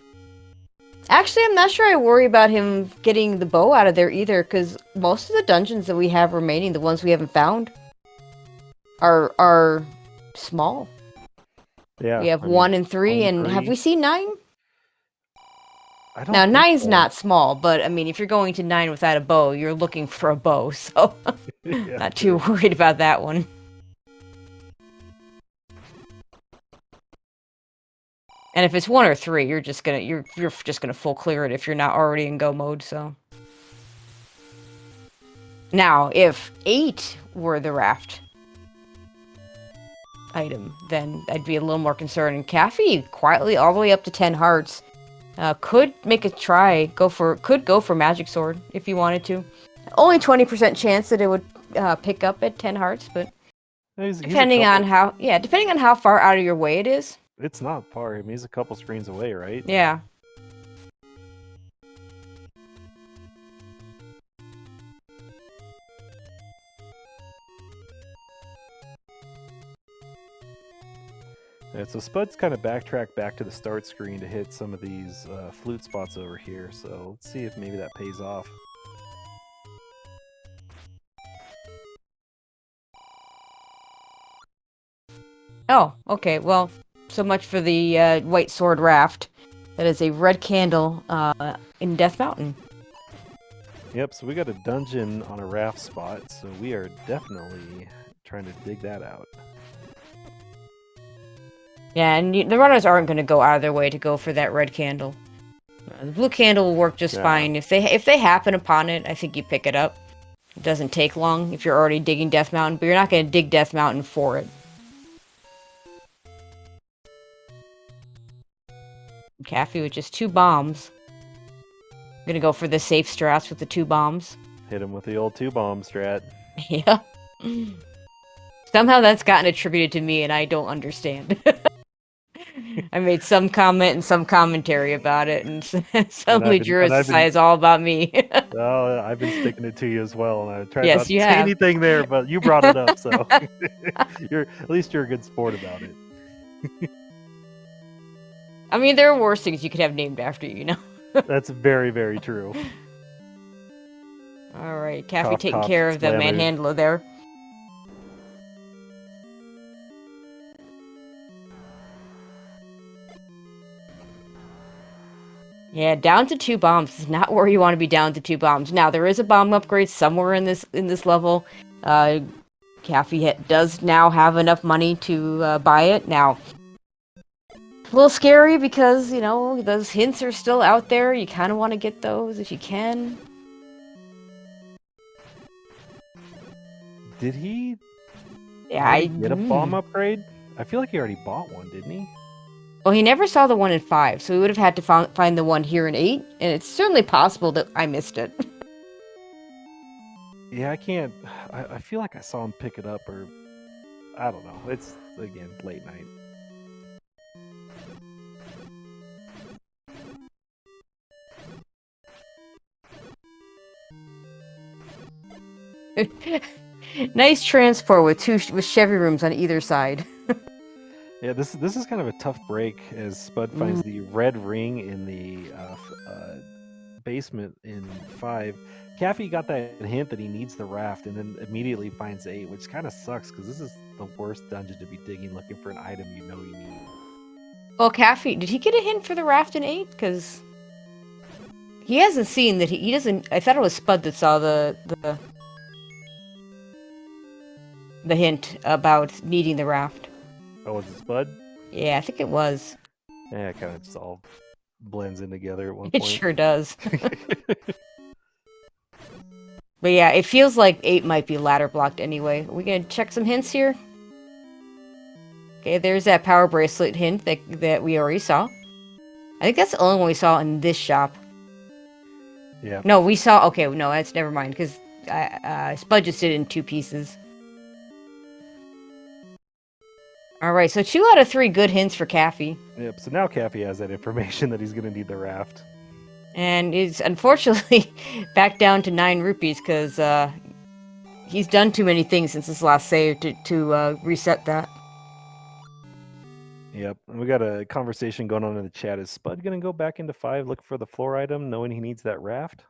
actually, I'm not sure I worry about him getting the bow out of there either, because most of the dungeons that we have remaining, the ones we haven't found, are small. Yeah, We have I mean, 1 and 3, only and have 3. we seen 9? I Now, don't think nine's so. not small, but I mean, if you're going to 9 without a bow, you're looking for a bow, so Yeah, not too true. worried about that one. And if it's 1 or 3, you're just gonna full clear it if you're not already in go mode. So now, if 8 were the raft item, then I'd be a little more concerned. And Caffey quietly all the way up to 10 hearts. Could make a try. Could go for magic sword if you wanted to. Only 20% chance that it would pick up at 10 hearts, but He's a depending on couple. how far out of your way it is. It's not far. I mean, he's a couple screens away, right? Yeah. Yeah, so Spud's kind of backtracked back to the start screen to hit some of these flute spots over here. So let's see if maybe that pays off. Oh, okay. Well, so much for the white sword raft. That is a red candle in Death Mountain. Yep, so we got a dungeon on a raft spot, so we are definitely trying to dig that out. Yeah, and the runners aren't going to go out of their way to go for that red candle. The blue candle will work just Yeah. fine. If they happen upon it, I think you pick it up. It doesn't take long if you're already digging Death Mountain, but you're not going to dig Death Mountain for it. Caffey with just 2 bombs. I'm gonna go for the safe strats with the 2 bombs. Hit him with the old 2-bomb strat. Yeah. Somehow that's gotten attributed to me, and I don't understand. I made some comment and some commentary about it, and suddenly Drew is all about me. Oh, I've been sticking it to you as well, and I tried Yes, not to you say have. anything there, but you brought it up, so at least you're a good sport about it. I mean, there are worse things you could have named after you, you know? That's very, very true. Alright, Caffey Cough, taking cough, care of the slammers. manhandler there. Yeah, down to 2 bombs is not where you want to be down to 2 bombs. Now, there is a bomb upgrade somewhere in this level. Caffey does now have enough money to buy it. Now, a little scary because, you know, those hints are still out there. You kind of want to get those if you can. Did he Yeah, already get a bomb upgrade? I feel like he already bought one, didn't he? Well, he never saw the one in 5, so he would have had to find the one here in 8, and it's certainly possible that I missed it. Yeah, I can't. I feel like I saw him pick it up, or I don't know. It's, again, late night. Nice transport with Chevy rooms on either side. Yeah, this is kind of a tough break as Spud finds the red ring in the basement in 5. Caffey got that hint that he needs the raft, and then immediately finds 8, which kind of sucks because this is the worst dungeon to be digging, looking for an item you know you need. Well, Caffey, did he get a hint for the raft in 8? Because he hasn't seen that he doesn't. I thought it was Spud that saw the hint about needing the raft. Oh, was it Spud? Yeah, I think it was. Yeah, it kind of just all blends in together at one It point. sure does. But yeah, it feels like 8 might be ladder blocked anyway. Are we gonna check some hints here? Okay, there's that power bracelet hint that we already saw. I think that's the only one we saw in this shop. Yeah. No, we saw... Okay, no, that's... Never mind, because Spud just did it in 2 pieces. Alright, so 2 out of 3 good hints for Caffey. Yep, so now Caffey has that information that he's going to need the raft. And it's unfortunately back down to 9 rupees, because he's done too many things since his last save to reset that. Yep, and we got a conversation going on in the chat. Is Spud going to go back into 5, look for the floor item, knowing he needs that raft?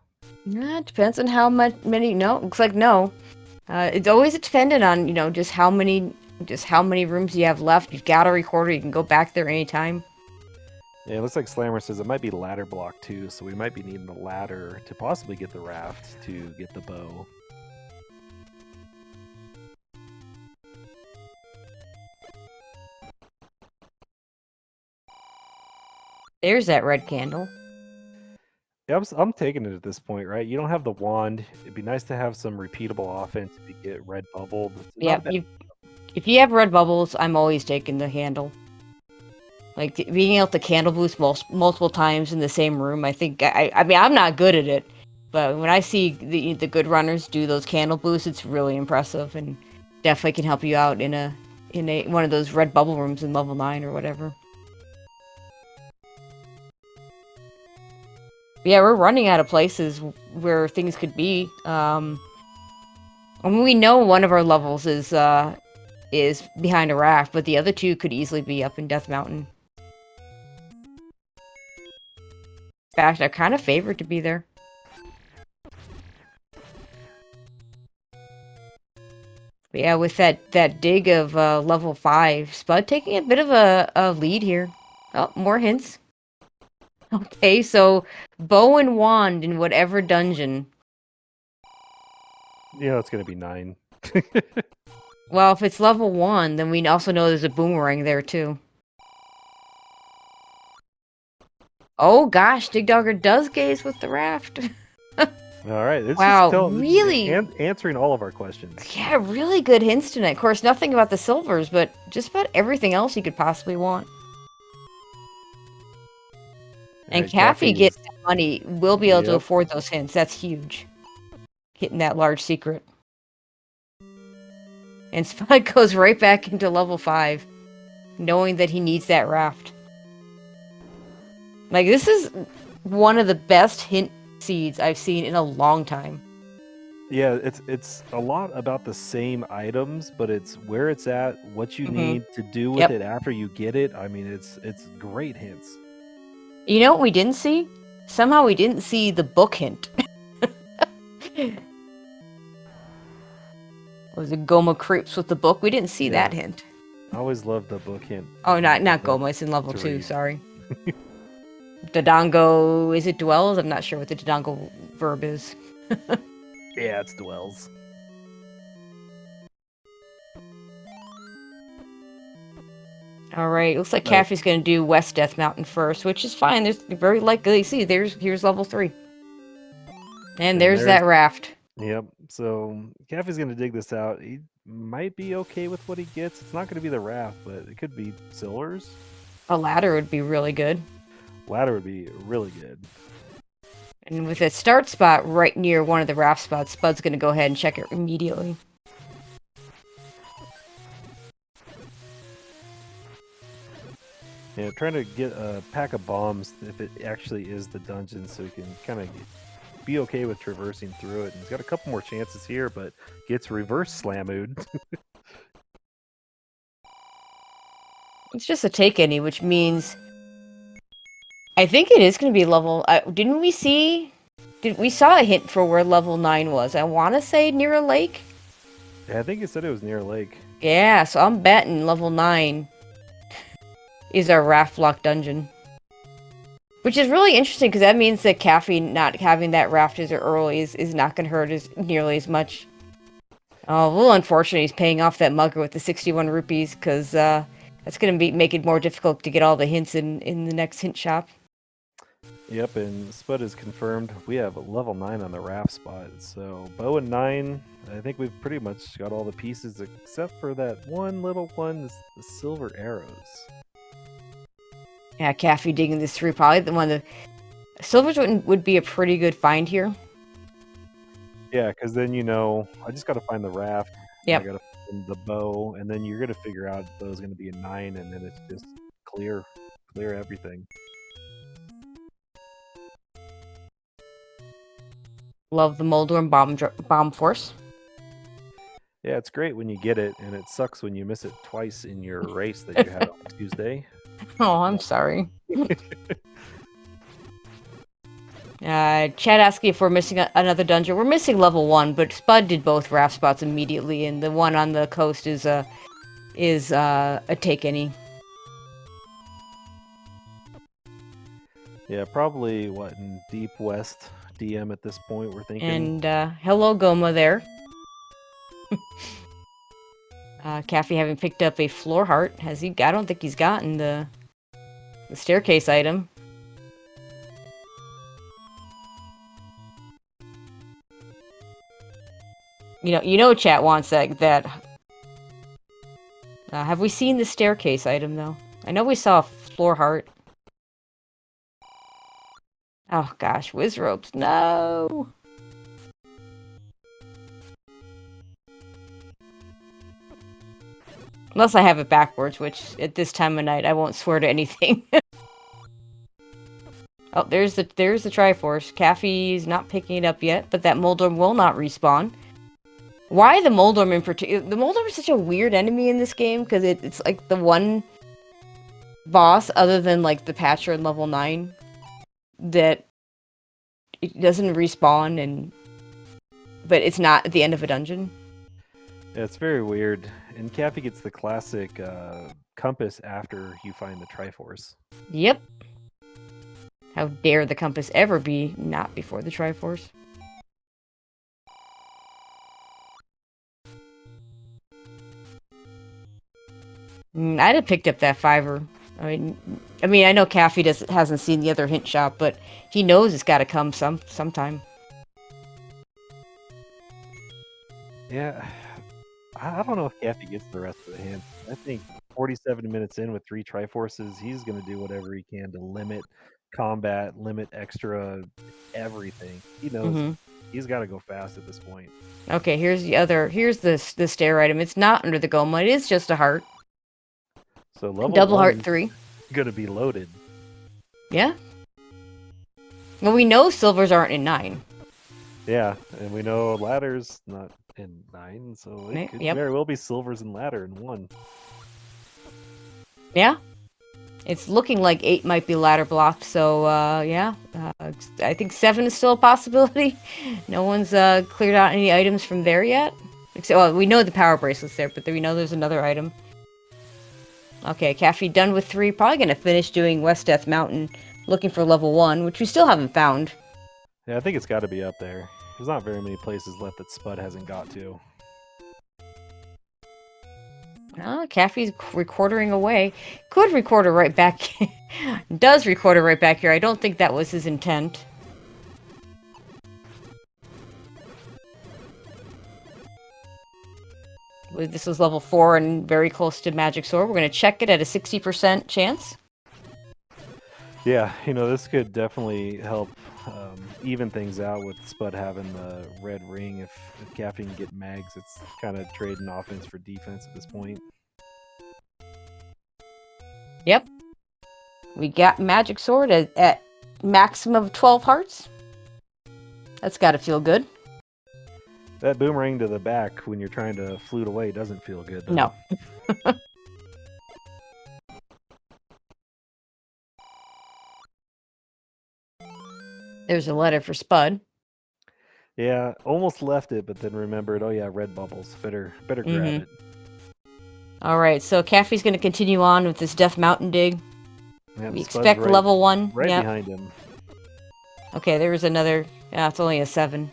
Yeah, it depends on how many... No, looks like no. It's always dependent on, you know, just how many rooms you have left. You've got a recorder, you can go back there anytime. Yeah, it looks like Slammer says it might be ladder block too, so we might be needing the ladder to possibly get the raft to get the bow. There's that red candle. Yeah, I'm taking it at this point, right? You don't have the wand. It'd be nice to have some repeatable offense if you get red bubbled. Yeah, if you have red bubbles, I'm always taking the handle. Like, being able to candle boost multiple times in the same room, I think... I mean, I'm not good at it, but when I see the good runners do those candle boosts, it's really impressive, and definitely can help you out in one of those red bubble rooms in level 9 or whatever. Yeah, we're running out of places where things could be. I mean, we know one of our levels is behind a raft, but the other 2 could easily be up in Death Mountain. In fact, I kind of favor it to be there. But yeah, with that dig of level 5, Spud taking a bit of a lead here. Oh, more hints. Okay, so bow and wand in whatever dungeon. Yeah, it's going to be 9. Well, if it's level 1, then we also know there's a boomerang there too. Oh gosh, Dig Dogger does gaze with the raft. All right, it's wow, just really answering all of our questions. Yeah, really good hints tonight. Of course, nothing about the silvers, but just about everything else you could possibly want. And Right, Caffey gets that money, will be able to afford those hints. That's huge. Hitting that large secret. And Spud goes right back into level 5, knowing that he needs that raft. Like, this is one of the best hint seeds I've seen in a long time. Yeah, it's a lot about the same items, but it's where it's at, what you need to do with it after you get it. I mean, it's great hints. You know what we didn't see? Somehow we didn't see the book hint. Was it Goma creeps with the book? We didn't see that hint. I always loved the book hint. Oh, not Goma. It's in level 2. Sorry. Dodongo, is it dwells? I'm not sure what the Dodongo verb is. Yeah, it's dwells. All right, looks like Caffey's going to do West Death Mountain first, which is fine. There's very likely, see, here's level 3. And there's that raft. Yep, so Caffey's going to dig this out. He might be okay with what he gets. It's not going to be the raft, but it could be silvers. A ladder would be really good. Ladder would be really good. And with a start spot right near one of the raft spots, Spud's going to go ahead and check it immediately. Yeah, trying to get a pack of bombs if it actually is the dungeon, so he can kind of be okay with traversing through it. And he's got a couple more chances here, but gets reverse slammed. It's just a take any, which means I think it is going to be level. Didn't we see? We saw a hint for where level 9 was. I want to say near a lake. Yeah, I think it said it was near a lake. Yeah, so I'm betting level 9 is our raft block dungeon. Which is really interesting, because that means that Caffey not having that raft as early is not going to hurt nearly as much. Oh, a little unfortunate he's paying off that mugger with the 61 rupees, because that's going to make it more difficult to get all the hints in the next hint shop. Yep, and Spud is confirmed. We have a level 9 on the raft spot, so bow and 9, I think we've pretty much got all the pieces except for that one little one, the silver arrows. Yeah, Caffey digging this through, probably the one. The silvers would be a pretty good find here. Yeah, because then I just got to find the raft. Yep. I got to find the bow, and then you're going to figure out the bow's going to be a 9, and then it's just clear everything. Love the Moldorm bomb force. Yeah, it's great when you get it, and it sucks when you miss it twice in your race that you had on Tuesday. Oh, I'm sorry. Chad asking if we're missing another dungeon. We're missing level 1, but Spud did both raft spots immediately, and the one on the coast is a take any. Yeah, probably in Deep West DM at this point, we're thinking. And hello Goma there. Caffey having picked up a floor heart. Has he? I don't think he's gotten the staircase item. Chat wants that. Have we seen the staircase item though? I know we saw a floor heart. Oh gosh, whiz ropes, no. Unless I have it backwards, which at this time of night I won't swear to anything. Oh, there's the Triforce. Caffey's not picking it up yet, but that Moldorm will not respawn. Why the Moldorm in particular? The Moldorm is such a weird enemy in this game, because it's like the one boss other than like the Patcher in level 9 that it doesn't respawn, but it's not at the end of a dungeon. Yeah, it's very weird. And Caffey gets the classic compass after you find the Triforce. Yep. How dare the compass ever be not before the Triforce? I'd have picked up that $5. I mean, I know Caffey hasn't seen the other hint shop, but he knows it's got to come sometime. Yeah, I don't know if Caffey gets the rest of the hints. I think 47 minutes in with 3 Triforces, he's going to do whatever he can to limit combat, limit extra everything. He knows he's got to go fast at this point. Okay, here's the stair item. It's not under the Goma. It is just a heart. So level double heart 3. Gonna be loaded. Yeah. Well, we know silvers aren't in 9. Yeah, and we know ladder's not in 9, so it could very well be silvers and ladder in 1. Yeah. It's looking like 8 might be ladder blocked, so yeah. I think 7 is still a possibility. No one's cleared out any items from there yet. Except, well, we know the power bracelet's there, but we know there's another item. Okay, Caffey done with 3. Probably going to finish doing West Death Mountain looking for level 1, which we still haven't found. Yeah, I think it's got to be up there. There's not very many places left that Spud hasn't got to. Caffy's recording away. Could record her right back. Does record her right back here. I don't think that was his intent. This was level 4 and very close to Magic Sword. We're going to check it at a 60% chance. Yeah, this could definitely help even things out with Spud having the red ring. If Caffy can get mags, it's kind of trading offense for defense at this point. Yep. We got Magic Sword at maximum of 12 hearts. That's got to feel good. That boomerang to the back when you're trying to flute away doesn't feel good, though. No. There's a letter for Spud. Yeah, almost left it, but then remembered, oh yeah, red bubbles. Better grab it. Alright, so Caffy's going to continue on with this Death Mountain dig. Yep, We Spud's expect level 1. Right yep. behind him. Okay, there's another. Yeah, it's only a 7.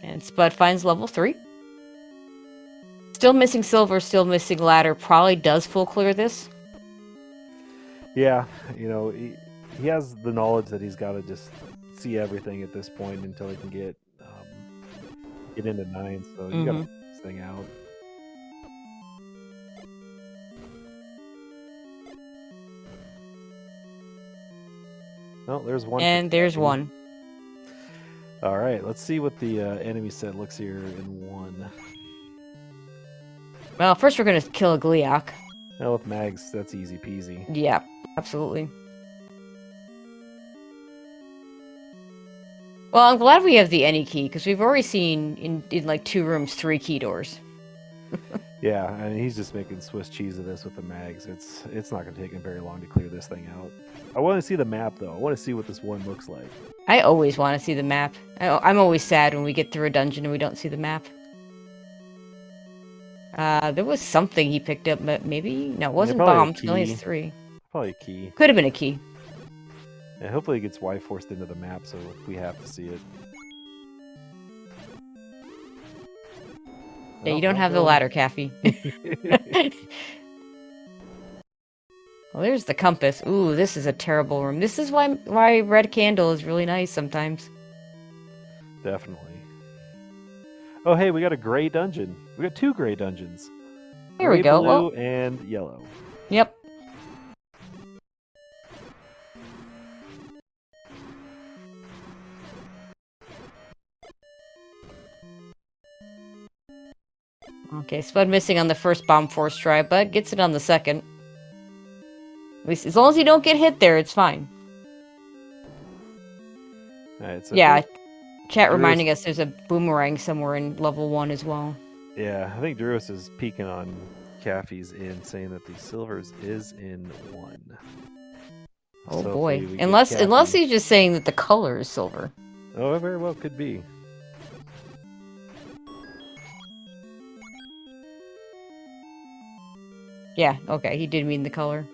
And Spud finds level 3. Still missing silver, still missing ladder. Probably does full clear this. Yeah, he has the knowledge that he's got to just see everything at this point until he can get into 9. So you got to figure this thing out. Oh, there's one. And there's one. All right, let's see what the enemy set looks here in 1. Well, first we're going to kill a Gliok. Now with mags, that's easy peasy. Yeah, absolutely. Well, I'm glad we have the any key, because we've already seen in like 2 rooms 3 key doors. Yeah, I mean, he's just making Swiss cheese of this with the mags. It's not going to take him very long to clear this thing out. I want to see the map, though. I want to see what this one looks like. I always want to see the map. I'm always sad when we get through a dungeon and we don't see the map. There was something he picked up, but maybe... No, it wasn't bombs. It only has 3. Probably a key. Could have been a key. Yeah, hopefully it gets Y-forced into the map, so we have to see it. Yeah, you don't have the ladder, Caffy. Well, there's the compass. Ooh, this is a terrible room. This is why red candle is really nice sometimes. Definitely. Oh, hey, we got a gray dungeon. We got 2 gray dungeons. Here we go. Blue and yellow. Yep. Okay, Spud missing on the first bomb force try, but gets it on the second. At least, as long as you don't get hit there, it's fine. Alright, so yeah, chat reminding us there's a boomerang somewhere in level 1 as well. Yeah, I think Druis is peeking on Caffy's in, saying that the silvers is in 1. Oh so boy, unless he's just saying that the color is silver. Oh, it very well could be. Yeah, okay, he did mean the color.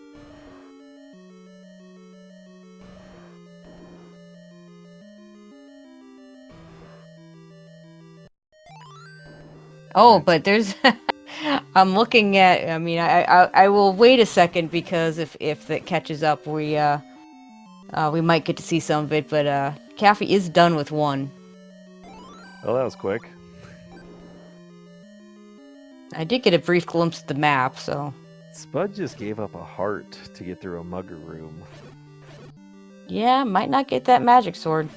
Oh, but there's... I'm looking at... I mean, I will wait a second, because if that catches up, we might get to see some of it, but Caffy is done with 1. Oh, that was quick. I did get a brief glimpse of the map, so... Spud just gave up a heart to get through a mugger room. Yeah, might not get that magic sword.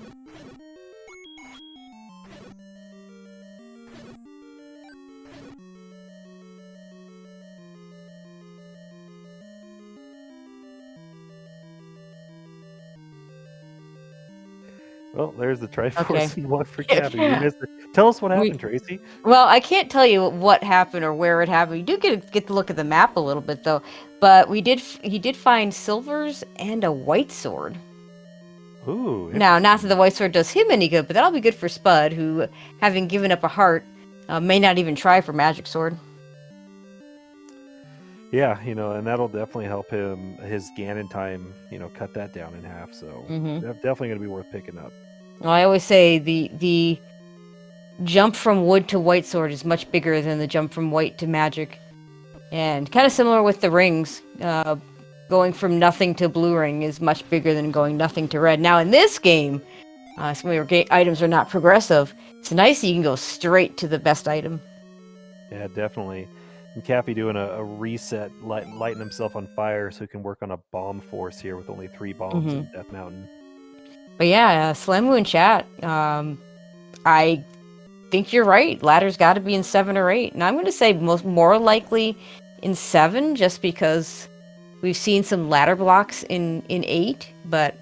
Well, there's the Triforce and 1 for Caffy. Tell us what happened, Tracy. Well, I can't tell you what happened or where it happened. You do get to look at the map a little bit, though. But he did find silvers and a white sword. Ooh. Now, not that the white sword does him any good, but that'll be good for Spud, who, having given up a heart, may not even try for magic sword. Yeah, and that'll definitely help his Ganon time, cut that down in half. So Mm-hmm. definitely going to be worth picking up. Well, I always say the jump from wood to white sword is much bigger than the jump from white to magic. And kind of similar with the rings. Going from nothing to blue ring is much bigger than going nothing to red. Now, in this game, some of your items are not progressive. It's nice that you can go straight to the best item. Yeah, definitely. And Caffey doing a reset, lighting himself on fire so he can work on a bomb force here with only 3 bombs in Death Mountain. But yeah, Slamu in chat. I think you're right. Ladder's got to be in 7 or 8. And I'm going to say more likely in 7 just because we've seen some ladder blocks in 8. But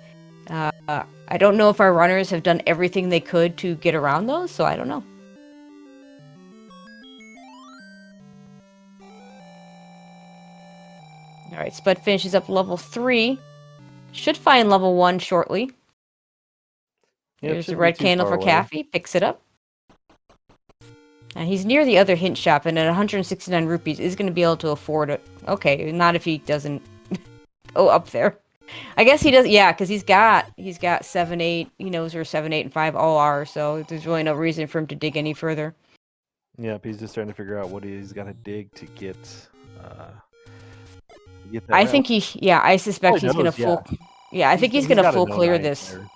I don't know if our runners have done everything they could to get around those, so I don't know. Alright, Spud finishes up level 3. Should find level 1 shortly. Yep, There's the red candle for away. Caffey. Picks it up. And he's near the other hint shop, and at 169 rupees is going to be able to afford it. Okay, not if he doesn't go up there. I guess he does, yeah, because he's got 7, 8. He knows where 7, 8, and 5 all are, so there's really no reason for him to dig any further. Yep, he's just trying to figure out what he's got to dig to get that I think I suspect he's going to full... Yeah, I think he's going to full clear this. There.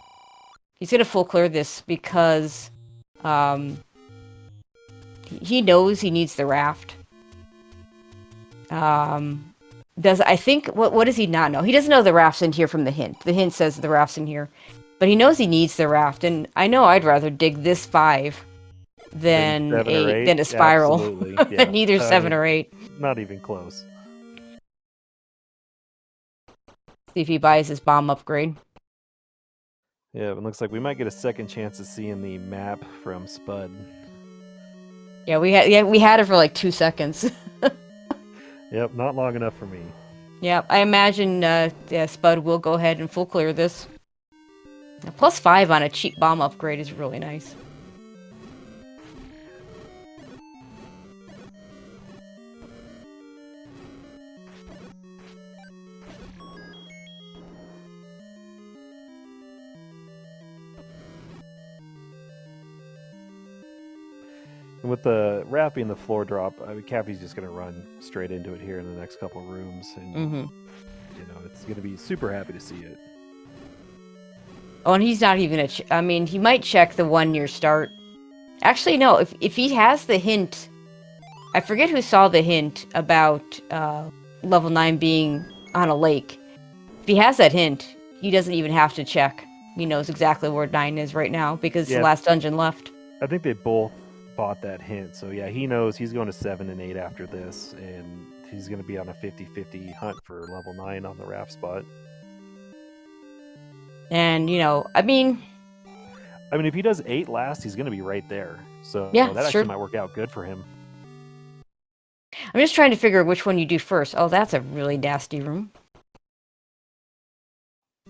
He's going to full clear this because he knows he needs the raft. I think what does he not know? He doesn't know the raft's in here from the hint. The hint says the raft's in here, but he knows he needs the raft. And I know I'd rather dig this 5 than 8 than a spiral. Yeah. Than either 7 or 8. Not even close. See if he buys his bomb upgrade. Yeah, it looks like we might get a second chance of seeing the map from Spud. Yeah, we had it for like 2 seconds. Yep, not long enough for me. Yeah, I imagine Spud will go ahead and full clear this. Now, +5 on a cheap bomb upgrade is really nice. And with the raft being the floor drop, Caffey's just going to run straight into it here in the next couple rooms. And, it's going to be super happy to see it. Oh, and he's not even I mean, he might check the 1 near start. Actually, no, if he has the hint... I forget who saw the hint about level 9 being on a lake. If he has that hint, he doesn't even have to check. He knows exactly where 9 is right now because it's the last dungeon left. I think they both bought that hint, so yeah, he knows he's going to 7 and 8 after this, and he's going to be on a 50-50 hunt for level 9 on the raft spot. And I mean if he does 8 last, he's going to be right there, so yeah, that actually might work out good for him. I'm just trying to figure which one you do first. Oh, that's a really nasty room.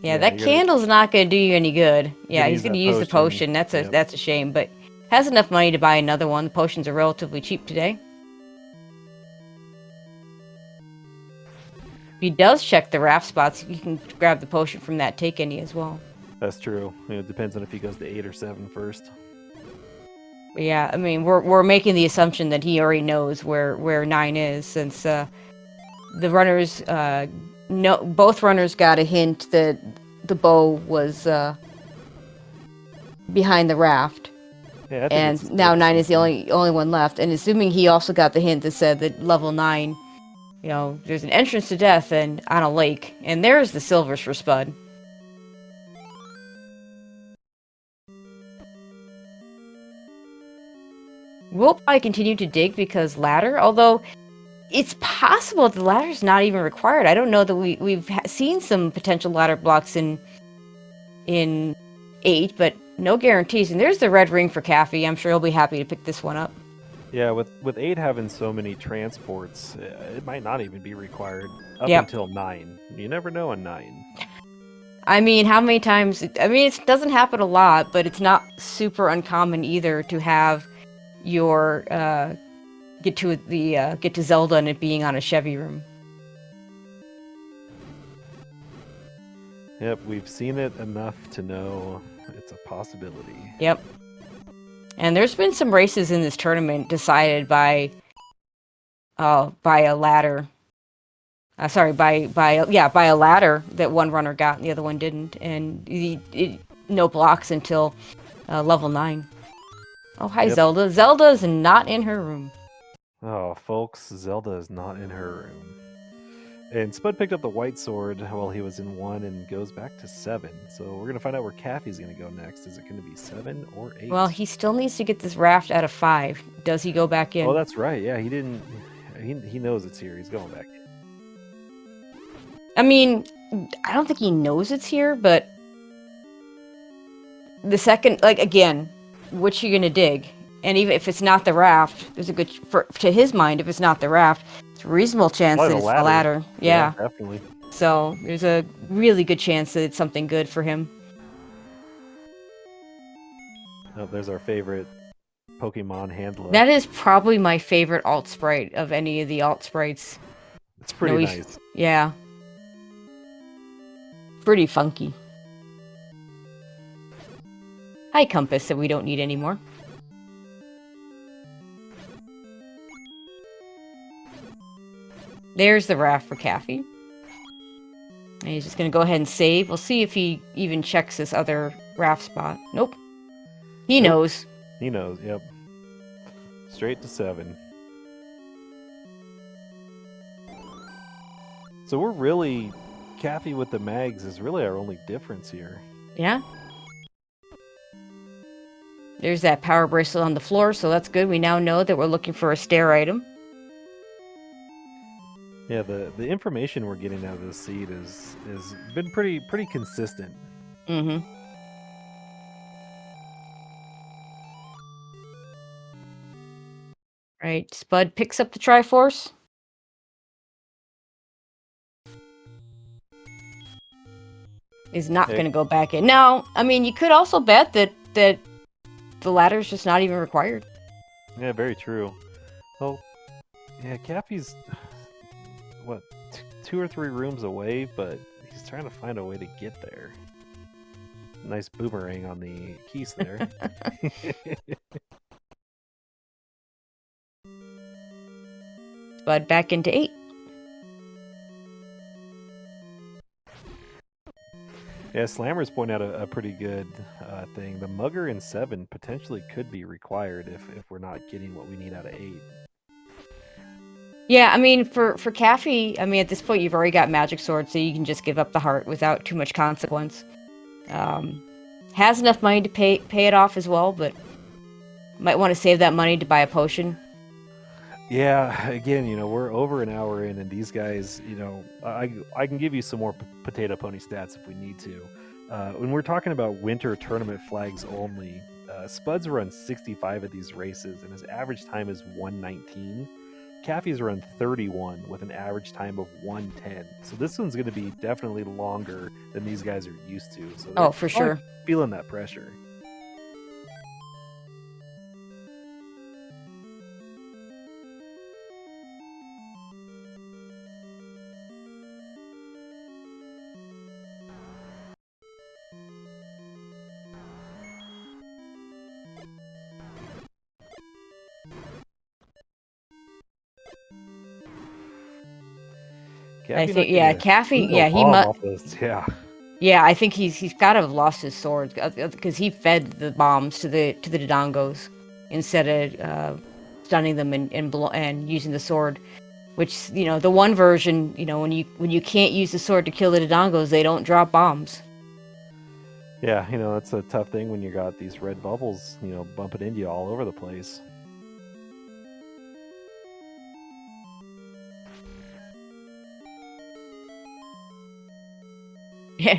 Yeah, that candle's not going to do you any good. Yeah, he's going to use the potion. That's a shame, but has enough money to buy another one. The potions are relatively cheap today. If he does check the raft spots, you can grab the potion from that take any as well. That's true. It depends on if he goes to 8 or 7 first. But yeah, I mean, we're making the assumption that he already knows where 9 is, since the runners both runners got a hint that the bow was behind the raft. Yeah, and now 9 is the only one left. And assuming he also got the hint that said that level 9, there's an entrance to death and on a lake. And there's the silvers for Spud. We'll probably continue to dig because ladder, although it's possible the ladder's not even required. I don't know that we've seen some potential ladder blocks in 8, but no guarantees. And there's the red ring for Caffey. I'm sure he'll be happy to pick this one up. Yeah, with 8 having so many transports, it might not even be required up until 9. You never know on 9. I mean, how many times... I mean, it doesn't happen a lot, but it's not super uncommon either to have your... get to Zelda and it being on a Chevy room. Yep, we've seen it enough to know it's a possibility. Yep. And there's been some races in this tournament decided by a ladder. Sorry, by a ladder that one runner got and the other one didn't, and no blocks until level 9. Oh, hi, Yep. Zelda. Zelda's not in her room. Oh, folks, Zelda is not in her room. And Spud picked up the white sword while he was in 1 and goes back to 7. So we're going to find out where Caffy's going to go next. Is it going to be 7 or 8? Well, he still needs to get this raft out of 5. Does he go back in? Oh, that's right. Yeah, he didn't. He knows it's here. He's going back in. I mean, I don't think he knows it's here, but the second, like, again, which you gonna dig? And even if it's not the raft, there's a good, to his mind, if it's not the raft, it's a reasonable chance that it's the ladder. Yeah, definitely. So there's a really good chance that it's something good for him. Oh, there's our favorite Pokemon handler. That is probably my favorite alt sprite of any of the alt sprites. It's pretty nice. Yeah. Pretty funky. Hi, Compass, that we don't need anymore. There's the raft for Caffy. And he's just gonna go ahead and save. We'll see if he even checks this other raft spot. Nope. He knows. He knows, yep. Straight to 7. So we're really... Caffy with the mags is really our only difference here. Yeah. There's that power bracelet on the floor, so that's good. We now know that we're looking for a stair item. Yeah, the information we're getting out of this seed is been pretty consistent. Mm-hmm. Right, Spud picks up the Triforce. Is not going to go back in. Now, I mean, you could also bet that the ladder's just not even required. Yeah, very true. Well, yeah, Caffy's, what, 2 or 3 rooms away, but he's trying to find a way to get there. Nice boomerang on the keys there. Spud back into 8. Yeah, Slammer's pointing out a pretty good thing. The Mugger in 7 potentially could be required if we're not getting what we need out of 8. Yeah, I mean, for Caffy, I mean, at this point, you've already got Magic Sword, so you can just give up the heart without too much consequence. Has enough money to pay it off as well, but might want to save that money to buy a potion. Yeah, again, we're over an hour in, and these guys, I can give you some more Potato Pony stats if we need to. When we're talking about winter tournament flags only, Spud's run 65 of these races, and his average time is 119. Caffy's run 31 with an average time of 110. So this one's going to be definitely longer than these guys are used to. So for sure. Feeling that pressure. I think, Caffy, he must. Yeah, I think he's got to have lost his sword because he fed the bombs to the Dodongos instead of stunning them and using the sword. Which, the one version, when you can't use the sword to kill the Dodongos, they don't drop bombs. Yeah, that's a tough thing when you got these red bubbles, bumping into you all over the place.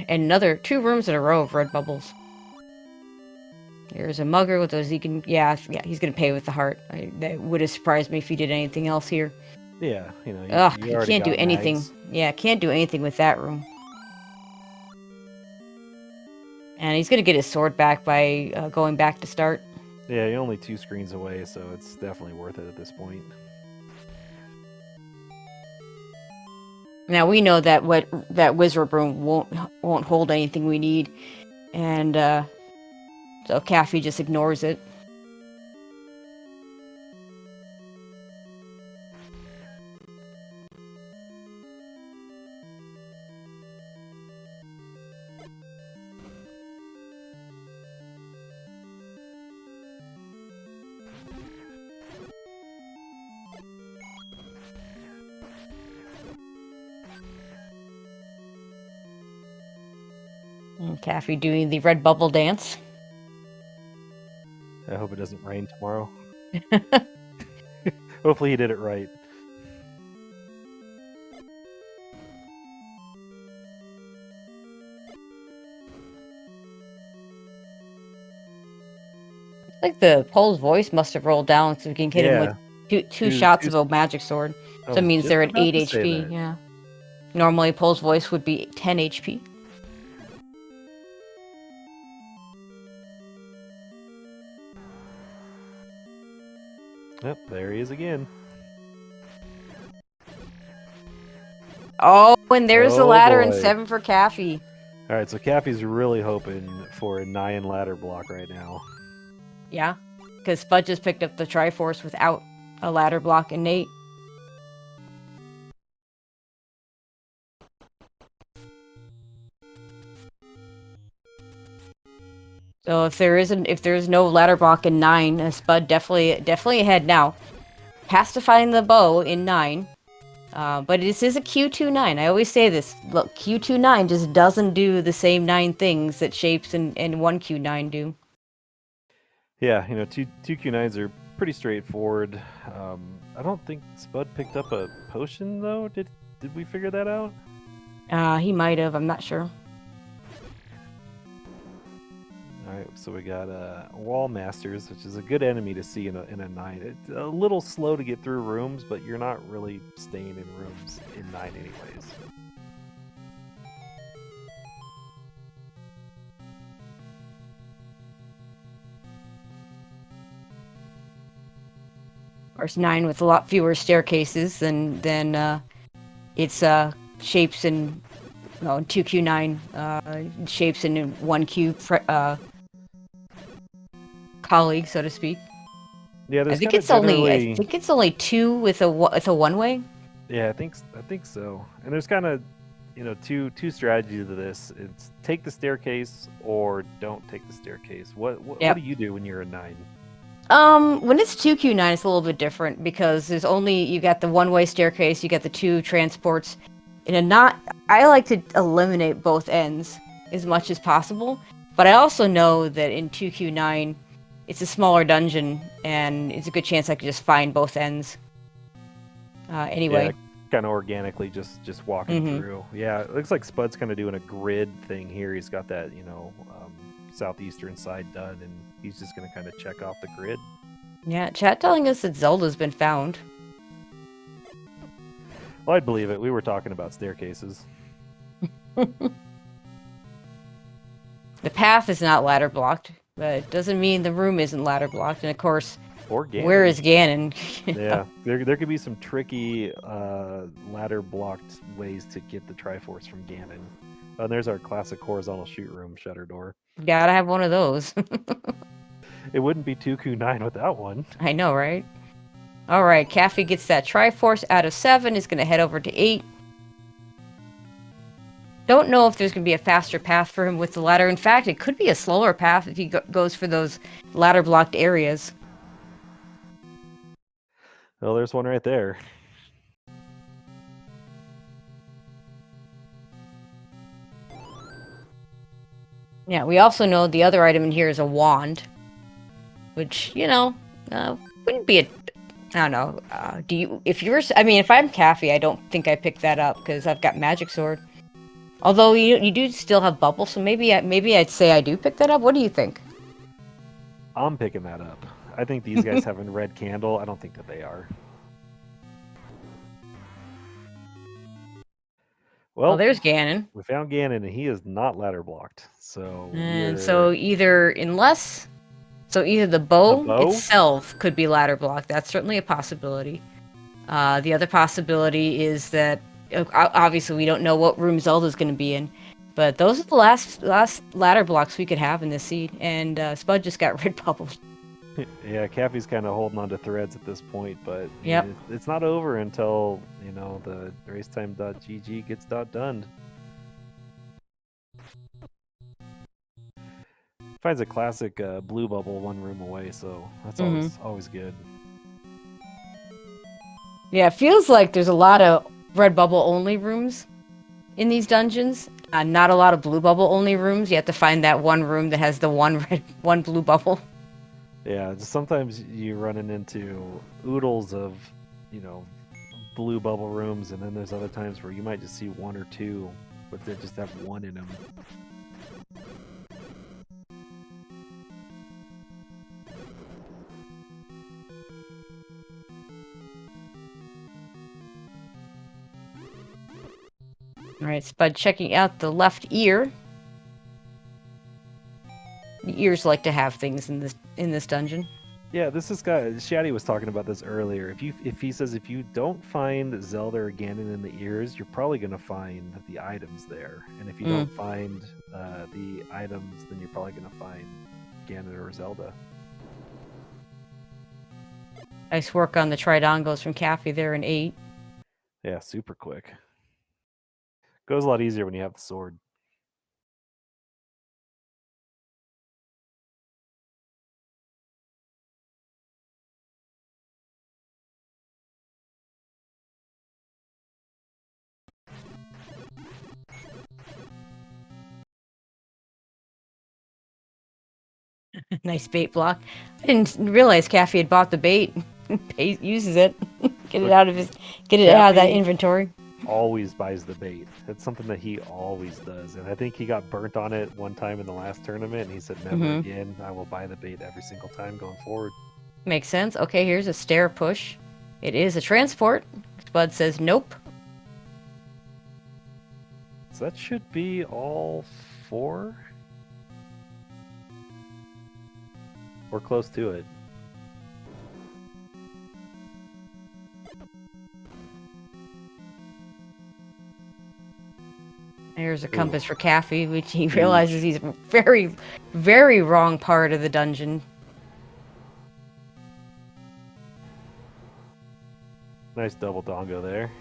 And another 2 rooms in a row of red bubbles. There's a Mugger with those. He's gonna pay with the heart. That would have surprised me if he did anything else here. Yeah, you can't do anything. Mags. Yeah, can't do anything with that room. And he's gonna get his sword back by going back to start. Yeah, you're only 2 screens away, so it's definitely worth it at this point. Now we know that that wizard room won't hold anything we need, and so Caffy just ignores it. And Caffy doing the red bubble dance. I hope it doesn't rain tomorrow. Hopefully he did it right. Like the Pole's voice must have rolled down so we can hit him with two shots of a magic sword. So it means they're at 8 HP. Yeah. Normally Pole's voice would be 10 HP. Yep, there he is again. Oh, and there's a ladder boy. and 7 for Caffy. All right, so Caffy's really hoping for a 9 ladder block right now. Yeah, because Spud just picked up the Triforce without a ladder block innate. So if there's no ladder block in 9, Spud definitely ahead now. Has to find the bow in 9. But this is a Q29. I always say this. Look, Q29 just doesn't do the same 9 things that Shapes and 1Q9 do. Yeah, you know, two Q9s are pretty straightforward. I don't think Spud picked up a potion, though. Did we figure that out? He might have. I'm not sure. Alright, so we got Wall Masters, which is a good enemy to see in a 9. It's a little slow to get through rooms, but you're not really staying in rooms in 9 anyways. Of course, 9 with a lot fewer staircases than its Shapes in 2Q9 Shapes in 1Q colleague, so to speak. Yeah, I think it's only 2 with a one-way. Yeah, I think so. And there's kind of, you know, two strategies to this. It's take the staircase or don't take the staircase. What do you do when you're a 9? When it's 2Q9, it's a little bit different because you got the one-way staircase, you got the 2 transports. I like to eliminate both ends as much as possible, but I also know that in 2Q9, it's a smaller dungeon, and it's a good chance I could just find both ends. Anyway. Yeah, kind of organically just walking through. Yeah, it looks like Spud's kind of doing a grid thing here. He's got that, you know, southeastern side done, and he's just going to kind of check off the grid. Yeah, chat telling us that Zelda's been found. Well, I'd believe it. We were talking about staircases. The path is not ladder blocked, but it doesn't mean the room isn't ladder blocked. And of course, where is Ganon? Yeah, there could be some tricky ladder blocked ways to get the Triforce from Ganon. Oh, and there's our classic horizontal shoot room shutter door. Gotta have one of those. It wouldn't be 2Q9 without one. I know, right? Alright, Caffy gets that Triforce out of 7, is gonna head over to 8. Don't know if there's gonna be a faster path for him with the ladder. In fact, it could be a slower path if he goes for those ladder blocked areas. Well, there's one right there. Yeah, we also know the other item in here is a wand, which, you know, wouldn't be a... I don't know. If I'm Caffy, I don't think I picked that up because I've got Magic Sword. Although you do still have Bubble, so maybe I'd say I do pick that up. What do you think? I'm picking that up. I think these guys have a red candle. I don't think that they are. Well, there's Ganon. We found Ganon, and he is not ladder blocked. So either the bow itself could be ladder blocked. That's certainly a possibility. The other possibility is that obviously we don't know what room Zelda's going to be in, but those are the last ladder blocks we could have in this seed, and Spud just got red bubbled. Yeah, Caffey's kind of holding on to threads at this point, but Yep. it's not over until the racetime.gg gets done. Finds a classic blue bubble one room away, so that's always good. Yeah, it feels like there's a lot of red bubble only rooms in these dungeons. Not a lot of blue bubble only rooms. You have to find that one room that has the one blue bubble. Yeah, just sometimes you're running into oodles of, blue bubble rooms, and then there's other times where you might just see one or two, but they just have one in them. All right, Spud checking out the left ear. The ears like to have things in this dungeon. Yeah, this is Shaddy was talking about this earlier. If he says if you don't find Zelda or Ganon in the ears, you're probably gonna find the items there, and if you don't find the items, then you're probably gonna find Ganon or Zelda. Nice work on the tridongos from Caffey there in 8. Yeah, super quick. Goes a lot easier when you have the sword. Nice bait block. I didn't realize Caffey had bought the bait. Uses it. Get it out of that inventory. Always buys the bait. It's something that he always does, and I think he got burnt on it one time in the last tournament, and he said, never again. I will buy the bait every single time going forward. Makes sense. Okay, here's a stair push. It is a transport. Spud says nope. So that should be all 4? We're close to it. There's a compass for Caffey, which he realizes he's a very, very wrong part of the dungeon. Nice double dongo there.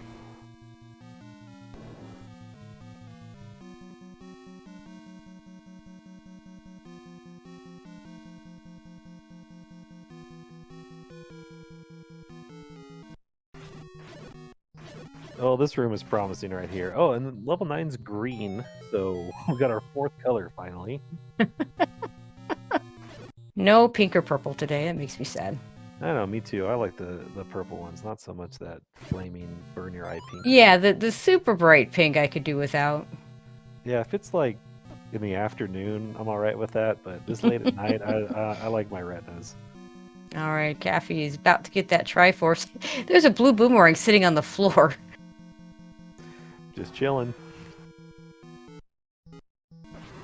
Oh, this room is promising right here. Oh, and level 9's green, so we got our 4th color finally. No pink or purple today. That makes me sad. I know, me too. I like the purple ones, not so much that flaming burn your eye pink. Yeah, the super bright pink I could do without. Yeah, if it's like in the afternoon, I'm all right with that, but this late at night, I like my retinas. All right, Caffey is about to get that Triforce. There's a blue boomerang sitting on the floor. Just chilling.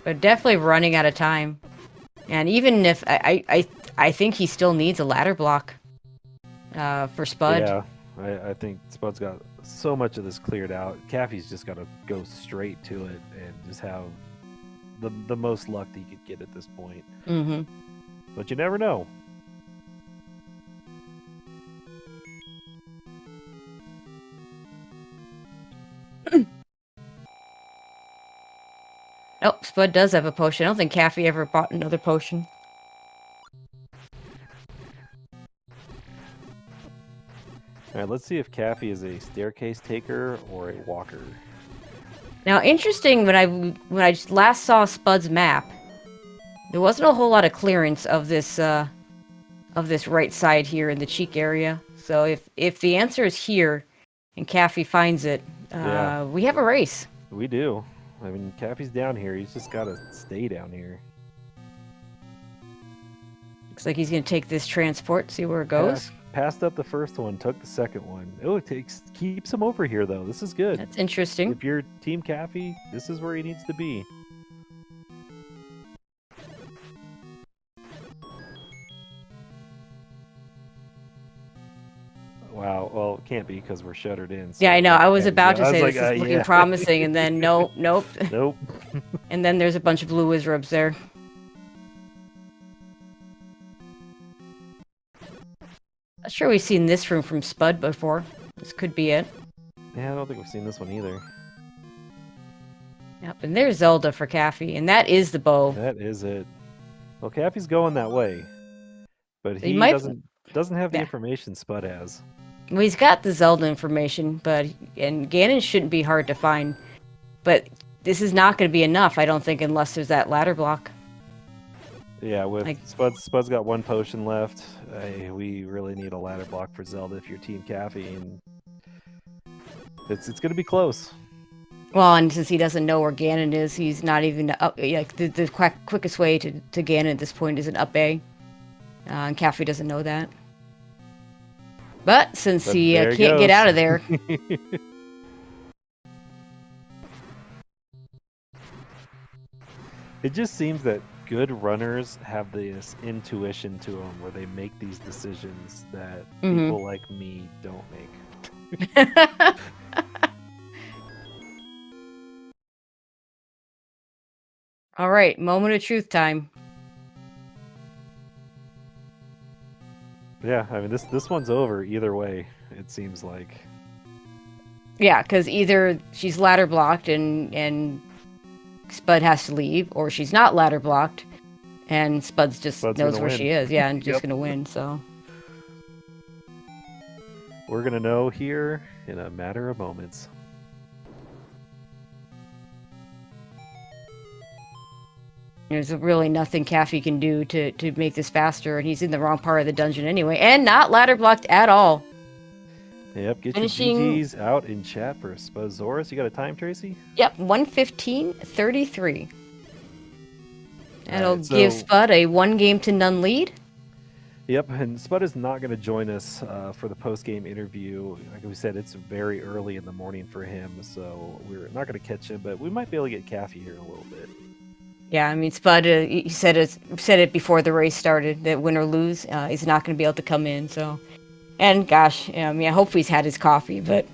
But definitely running out of time. And even if I think he still needs a ladder block for Spud. Yeah, I think Spud's got so much of this cleared out. Caffey's just got to go straight to it and just have the most luck that he could get at this point. But you never know. Oh, Spud does have a potion. I don't think Caffey ever bought another potion. All right, let's see if Caffey is a staircase taker or a walker. Now, interesting, when I last saw Spud's map, there wasn't a whole lot of clearance of this right side here in the cheek area. So if the answer is here, and Caffey finds it, we have a race. We do. I mean, Caffey's down here. He's just got to stay down here. Looks like he's going to take this transport, see where it goes. Passed up the first one, took the second one. Oh, it keeps him over here, though. This is good. That's interesting. If you're Team Caffey, this is where he needs to be. Wow. Well, it can't be because we're shuttered in. Yeah, I So know. I was Cappy's about to I was say like, this is looking yeah. promising, and then nope. Nope. And then there's a bunch of blue wizrubs there. Not sure we've seen this room from Spud before. This could be it. Yeah, I don't think we've seen this one either. Yep, and there's Zelda for Caffy, and that is the bow. That is it. Well, Cappy's going that way, but He he might, doesn't have the yeah. information Spud has. Well, he's got the Zelda information, and Ganon shouldn't be hard to find. But this is not going to be enough, I don't think, unless there's that ladder block. Yeah, with Like, Spud's got one potion left. We really need a ladder block for Zelda if you're Team Caffy, and it's going to be close. well, and since he doesn't know where Ganon is, he's not even up. Like the quickest way to Ganon at this point is an up A, and Caffy doesn't know that. But since But he there can't get goes. out of there, It just seems that good runners have this intuition to them where they make these decisions that people like me don't make. All right, moment of truth time. Yeah, I mean this one's over either way. It seems like. Yeah, because either she's ladder blocked and Spud has to leave, or she's not ladder blocked, and Spud's knows where win. she is. Yeah, and just Yep. gonna win. So We're gonna know here in a matter of moments. there's really nothing Caffy can do to make this faster, and he's in the wrong part of the dungeon anyway, and not ladder blocked at all. Yep, get Finishing... your GGs out in chat for spudozaurus. You got a time, Tracy? Yep, 1:15:33. That'll Right, give Spud a 1-game-to-none lead. Yep, and Spud is not going to join us for the post-game interview. Like we said, it's very early in the morning for him, so we're not going to catch him, but we might be able to get Caffy here in a little bit. Yeah, I mean, Spud, he said it before the race started, that win or lose, he's not going to be able to come in, so... And gosh, I mean, I hope he's had his coffee, but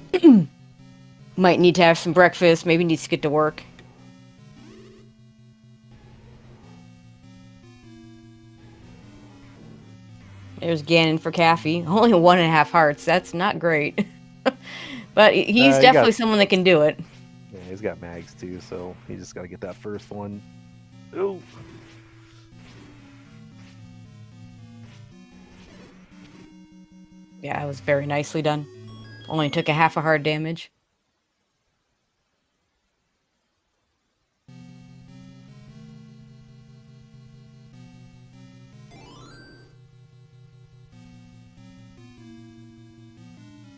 might need to have some breakfast, maybe needs to get to work. There's Ganon for Caffy. Only 1.5 hearts. That's not great. But he's definitely someone that can do it. Yeah, he's got mags too, so he just got to get that first one. Ooh. Yeah, it was very nicely done. Only took a half a heart damage.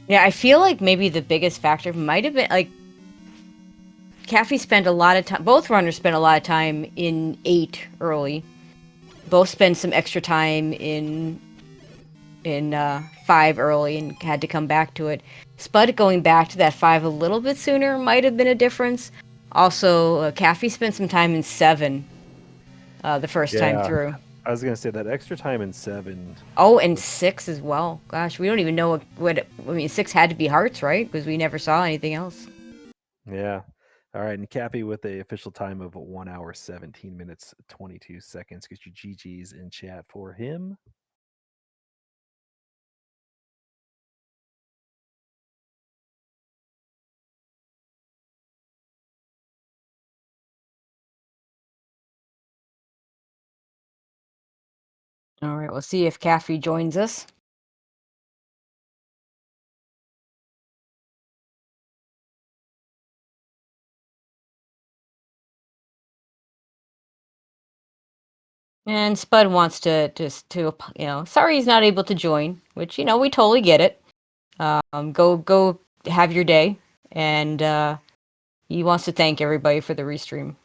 Yeah, I feel like maybe the biggest factor might have been, like, Caffy spent a lot of time, both runners spent a lot of time in 8 early. Both spent some extra time in 5 early and had to come back to it. Spud going back to that 5 a little bit sooner might have been a difference. Also, Caffy spent some time in 7 the first time through. I was going to say that extra time in 7. Oh, and 6 as well. Gosh, we don't even know what I mean, 6 had to be hearts, right? Because we never saw anything else. Yeah. All right, and Cappy with the official time of 1 hour, 17 minutes, 22 seconds. Get your GGs in chat for him. All right, we'll see if Caffy joins us. And Spud wants to sorry he's not able to join, which, we totally get it. Go have your day. And he wants to thank everybody for the restream.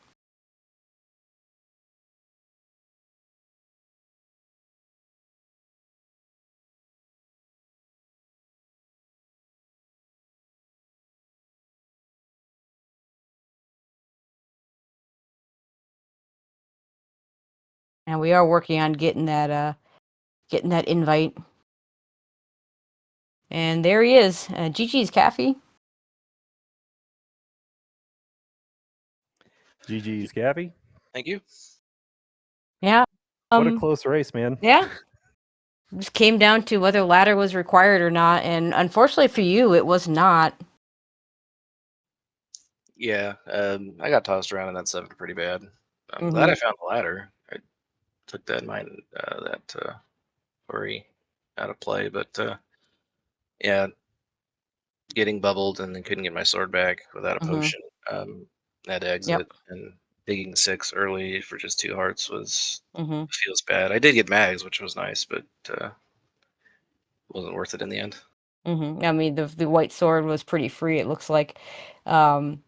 And we are working on getting that invite. And there he is. GG's, Caffy. GG's, Caffy. Thank you. Yeah. What a close race, man. Yeah. Just came down to whether ladder was required or not, and unfortunately for you, it was not. Yeah, I got tossed around in that 7 pretty bad. I'm glad Mm-hmm. I found the ladder. I took that worry out of play, but yeah, getting bubbled and then couldn't get my sword back without a Mm-hmm. potion. Had to Yep. exit, and digging 6 early for just 2 hearts Mm-hmm. feels bad. I did get mags, which was nice, but wasn't worth it in the end. Mm-hmm. I mean, the white sword was pretty free, it looks like. Um,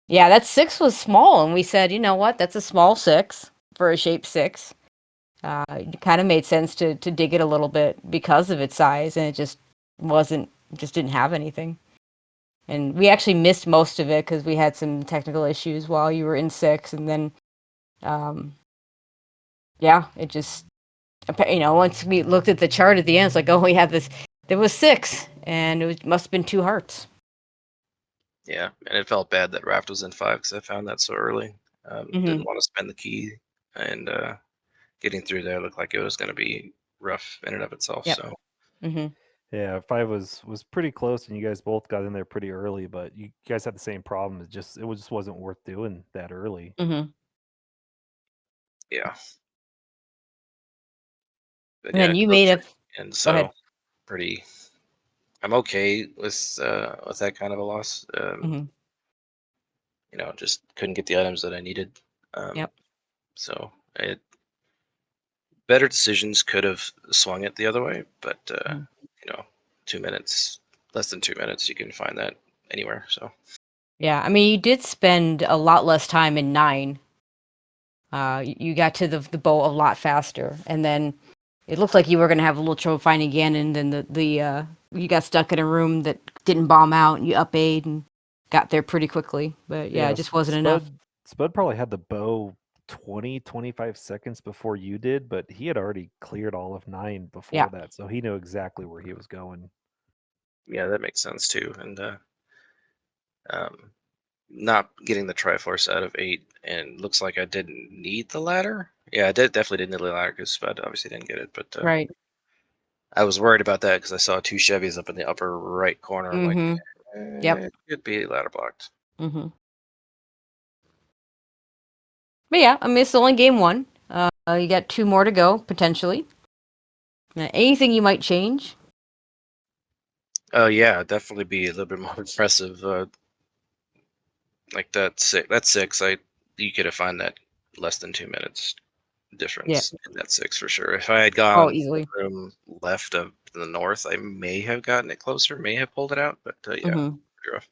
yeah, that 6 was small, and we said, you know what, that's a small 6 for a shape 6. It kind of made sense to dig it a little bit because of its size, and it just didn't have anything. And we actually missed most of it because we had some technical issues while you were in 6, and then, um, yeah, it just, once we looked at the chart at the end, it's like, oh, we have this. There was 6, and must have been 2 hearts. Yeah, and it felt bad that Raft was in 5 because I found that so early. Mm-hmm. Didn't want to spend the key, and getting through there looked like it was going to be rough in and of itself. Yep. So Mm-hmm. Yeah, 5 was pretty close, and you guys both got in there pretty early, but you guys had the same problem. Just wasn't worth doing that early. Mm-hmm. yeah, but And yeah, then you made close. a. And Go ahead. so pretty. I'm okay with that kind of a loss. Mm-hmm. Just couldn't get the items that I needed. Yep. So it better decisions could have swung it the other way, but Mm-hmm. 2 minutes, less than 2 minutes, you can find that anywhere. So Yeah, I mean, you did spend a lot less time in 9. You got to the bow a lot faster, and then it looked like you were gonna have a little trouble finding again, and then you got stuck in a room that didn't bomb out, and you up aid and got there pretty quickly. But yeah, Yeah, it just wasn't enough. Spud probably had the bow 20-25 seconds before you did, but he had already cleared all of 9 Yeah. before that, so he knew exactly where he was going. yeah, that makes sense too. And um, not getting the Triforce out of 8, and looks like I didn't need the ladder. Yeah, I definitely didn't need the ladder because Spud obviously didn't get it. But Right. I was worried about that because I saw 2 Chevys up in the upper right corner. I'm like, Mm-hmm. Yep. it could be ladder blocked. Mm-hmm. But yeah, I mean, it's only game 1. You got 2 more to go potentially. Anything you might change? Oh yeah, definitely be a little bit more impressive. Like that 6, you could have found that less than 2 minutes Yeah. difference in that 6 for sure. If I had Oh, gone easily. the room left of the north, I may have gotten it closer, may have pulled it out, but yeah, Mm-hmm. pretty rough.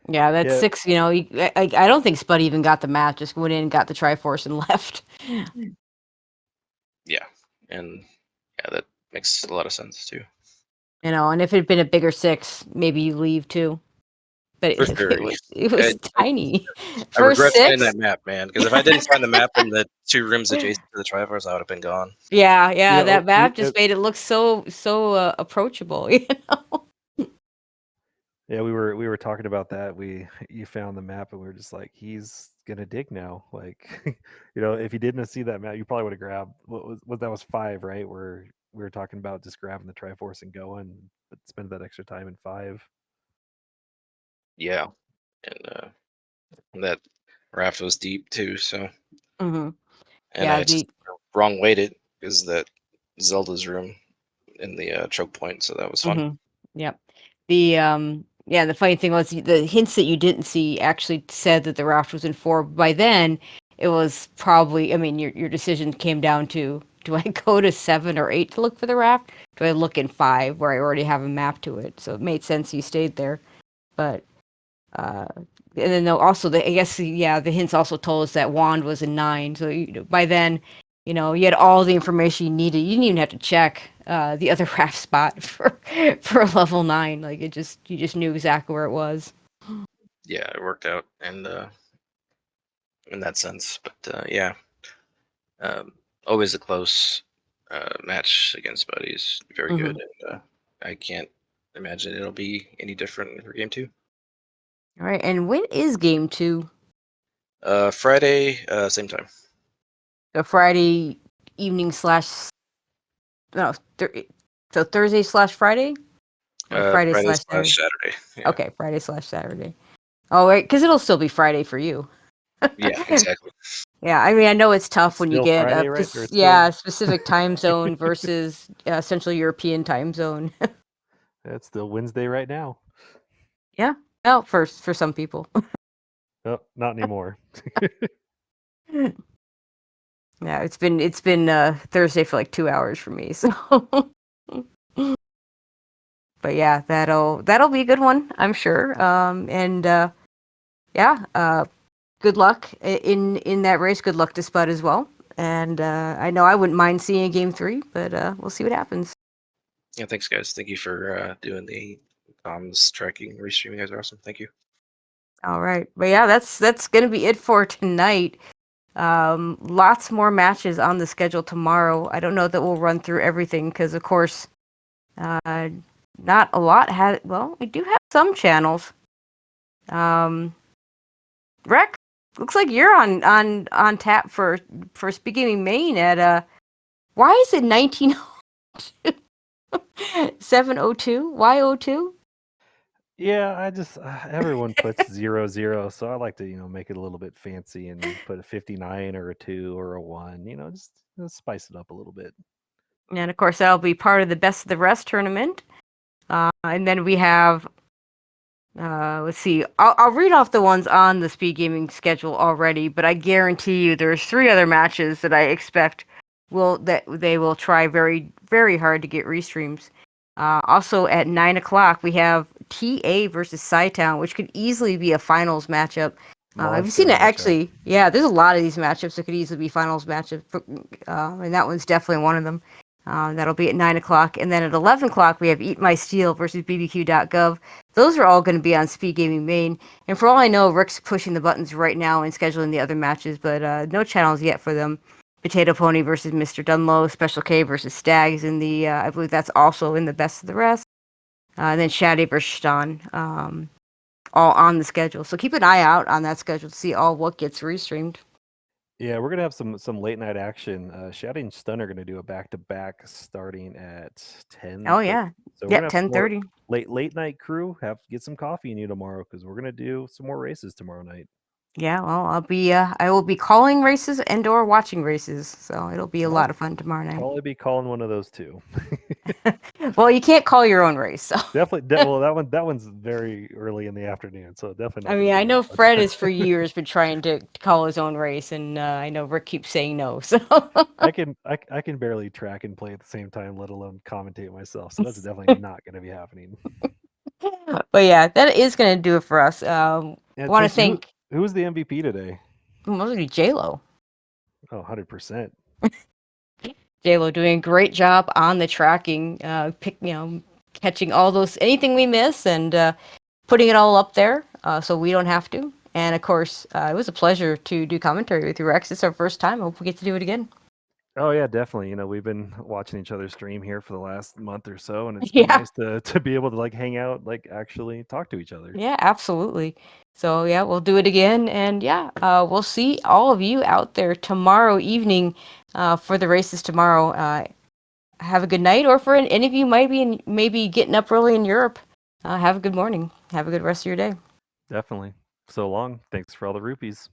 Yeah, that's Yeah, 6. I don't think Spud even got the match. Just went in, got the Triforce, and left. Yeah, and yeah, that makes a lot of sense too. And if it had been a bigger 6, maybe you leave too. But For it, sure. it was tiny I for regret finding 6. that map, man, because if I didn't find the map in the 2 rooms adjacent to the Triforce, I would have been gone. Yeah, yeah, yeah, that map just made it look so approachable. yeah. We were talking about that. You found the map, and we were just like, he's gonna dig now. Like, if you didn't see that map, you probably would have grabbed what that was 5, right? Where we were talking about just grabbing the Triforce and going, but spend that extra time in 5. Yeah, and that raft was deep too, so. hmm And Yeah, I just wrong weighted is that Zelda's room in the choke point, so that was fun. yep. The funny thing was the hints that you didn't see actually said that the raft was in 4. By then, it was probably, I mean, your decision came down to, do I go to 7 or 8 to look for the raft? Do I look in 5 where I already have a map to it? So it made sense you stayed there. But uh and then also I guess, yeah, the hints also told us that wand was in 9. So by then, you had all the information you needed. You didn't even have to check the other raft spot for level 9. Like you just knew exactly where it was. Yeah, it worked out, and in that sense. But yeah, um, always a close match against buddies. Very good, hmm and I can't imagine it'll be any different for game 2. All right, and when is game 2? Friday, same time. So Friday evening slash no, so Thursday slash Friday, or Friday Friday slash slash Saturday. Saturday. Yeah. Okay, Friday slash Saturday. Oh, right, because it'll still be Friday for you. Yeah, exactly. Yeah, I mean, I know it's tough when you Still get Friday, right? Or it's a still specific time zone versus Central European time zone. it's still Wednesday right now. Yeah, well, for some people. Oh, not anymore. Yeah, it's been Thursday for like 2 hours for me. So, but yeah, that'll be a good one, I'm sure. And yeah, good luck in that race. Good luck to Spud as well. And I know I wouldn't mind seeing a game 3, but we'll see what happens. Yeah, thanks, guys. Thank you for doing the comms tracking restream. You guys are awesome. Thank you. All right, but yeah, that's gonna be it for tonight. Lots more matches on the schedule tomorrow. I don't know that we'll run through everything because, of course, not a lot has. Well, we do have some channels. Rex, looks like you're on tap for SpeedGaming Main at why is it 702? Why 02? Yeah, I just everyone puts 00, so I like to make it a little bit fancy and put a 59 or a 2 or a 1. Just spice it up a little bit. And of course, that'll be part of the Best of the Rest tournament. And then we have, let's see, I'll read off the ones on the Speed Gaming schedule already, but I guarantee you there's 3 other matches that I expect that they will try very, very hard to get restreams. Also at 9 o'clock, we have TA versus Sci-Town, which could easily be a finals matchup. Have you seen it? Monster matchup. Actually, yeah, there's a lot of these matchups that could easily be finals matchups, and that one's definitely one of them. That'll be at 9 o'clock. And then at 11 o'clock, we have Eat My Steel versus BBQ.gov. Those are all going to be on Speed Gaming Main. And for all I know, Rick's pushing the buttons right now and scheduling the other matches, but no channels yet for them. Potato Pony versus Mr. Dunlow, Special K versus Stags in the, I believe that's also in the Best of the Rest. And then Shaddy versus Stan, all on the schedule. So keep an eye out on that schedule to see all what gets restreamed. Yeah, we're gonna have some late night action. Shaddy and Stun are gonna do a back-to-back starting at 10. Oh, yeah. So we're Yeah, gonna have some more 10:30. late night crew. Have to get some coffee in you tomorrow because we're gonna do some more races tomorrow night. Yeah, well, I will be calling races and/or watching races, so it'll be a lot of fun tomorrow night. Probably be calling one of those two. Well, you can't call your own race, so. Definitely. Well, that one's very early in the afternoon, so definitely. I mean, I know Fred has for years been trying to call his own race, and I know Rick keeps saying no. So I can barely track and play at the same time, let alone commentate myself. So that's definitely not going to be happening. But yeah, that is going to do it for us. Yeah, want to Tracy, thank who was the MVP today? mostly J-Lo. Oh, 100%. J-Lo doing a great job on the tracking, catching all those anything we miss and putting it all up there so we don't have to. And of course, it was a pleasure to do commentary with you, Rex. It's our first time. I hope we get to do it again. Oh yeah, definitely. We've been watching each other stream here for the last month or so, and it's been nice to be able to hang out, actually talk to each other. Yeah, absolutely. So yeah, we'll do it again, and yeah, we'll see all of you out there tomorrow evening for the races tomorrow. Have a good night, or for any of you might be maybe getting up early in Europe, have a good morning. Have a good rest of your day. Definitely. So long. Thanks for all the rupees.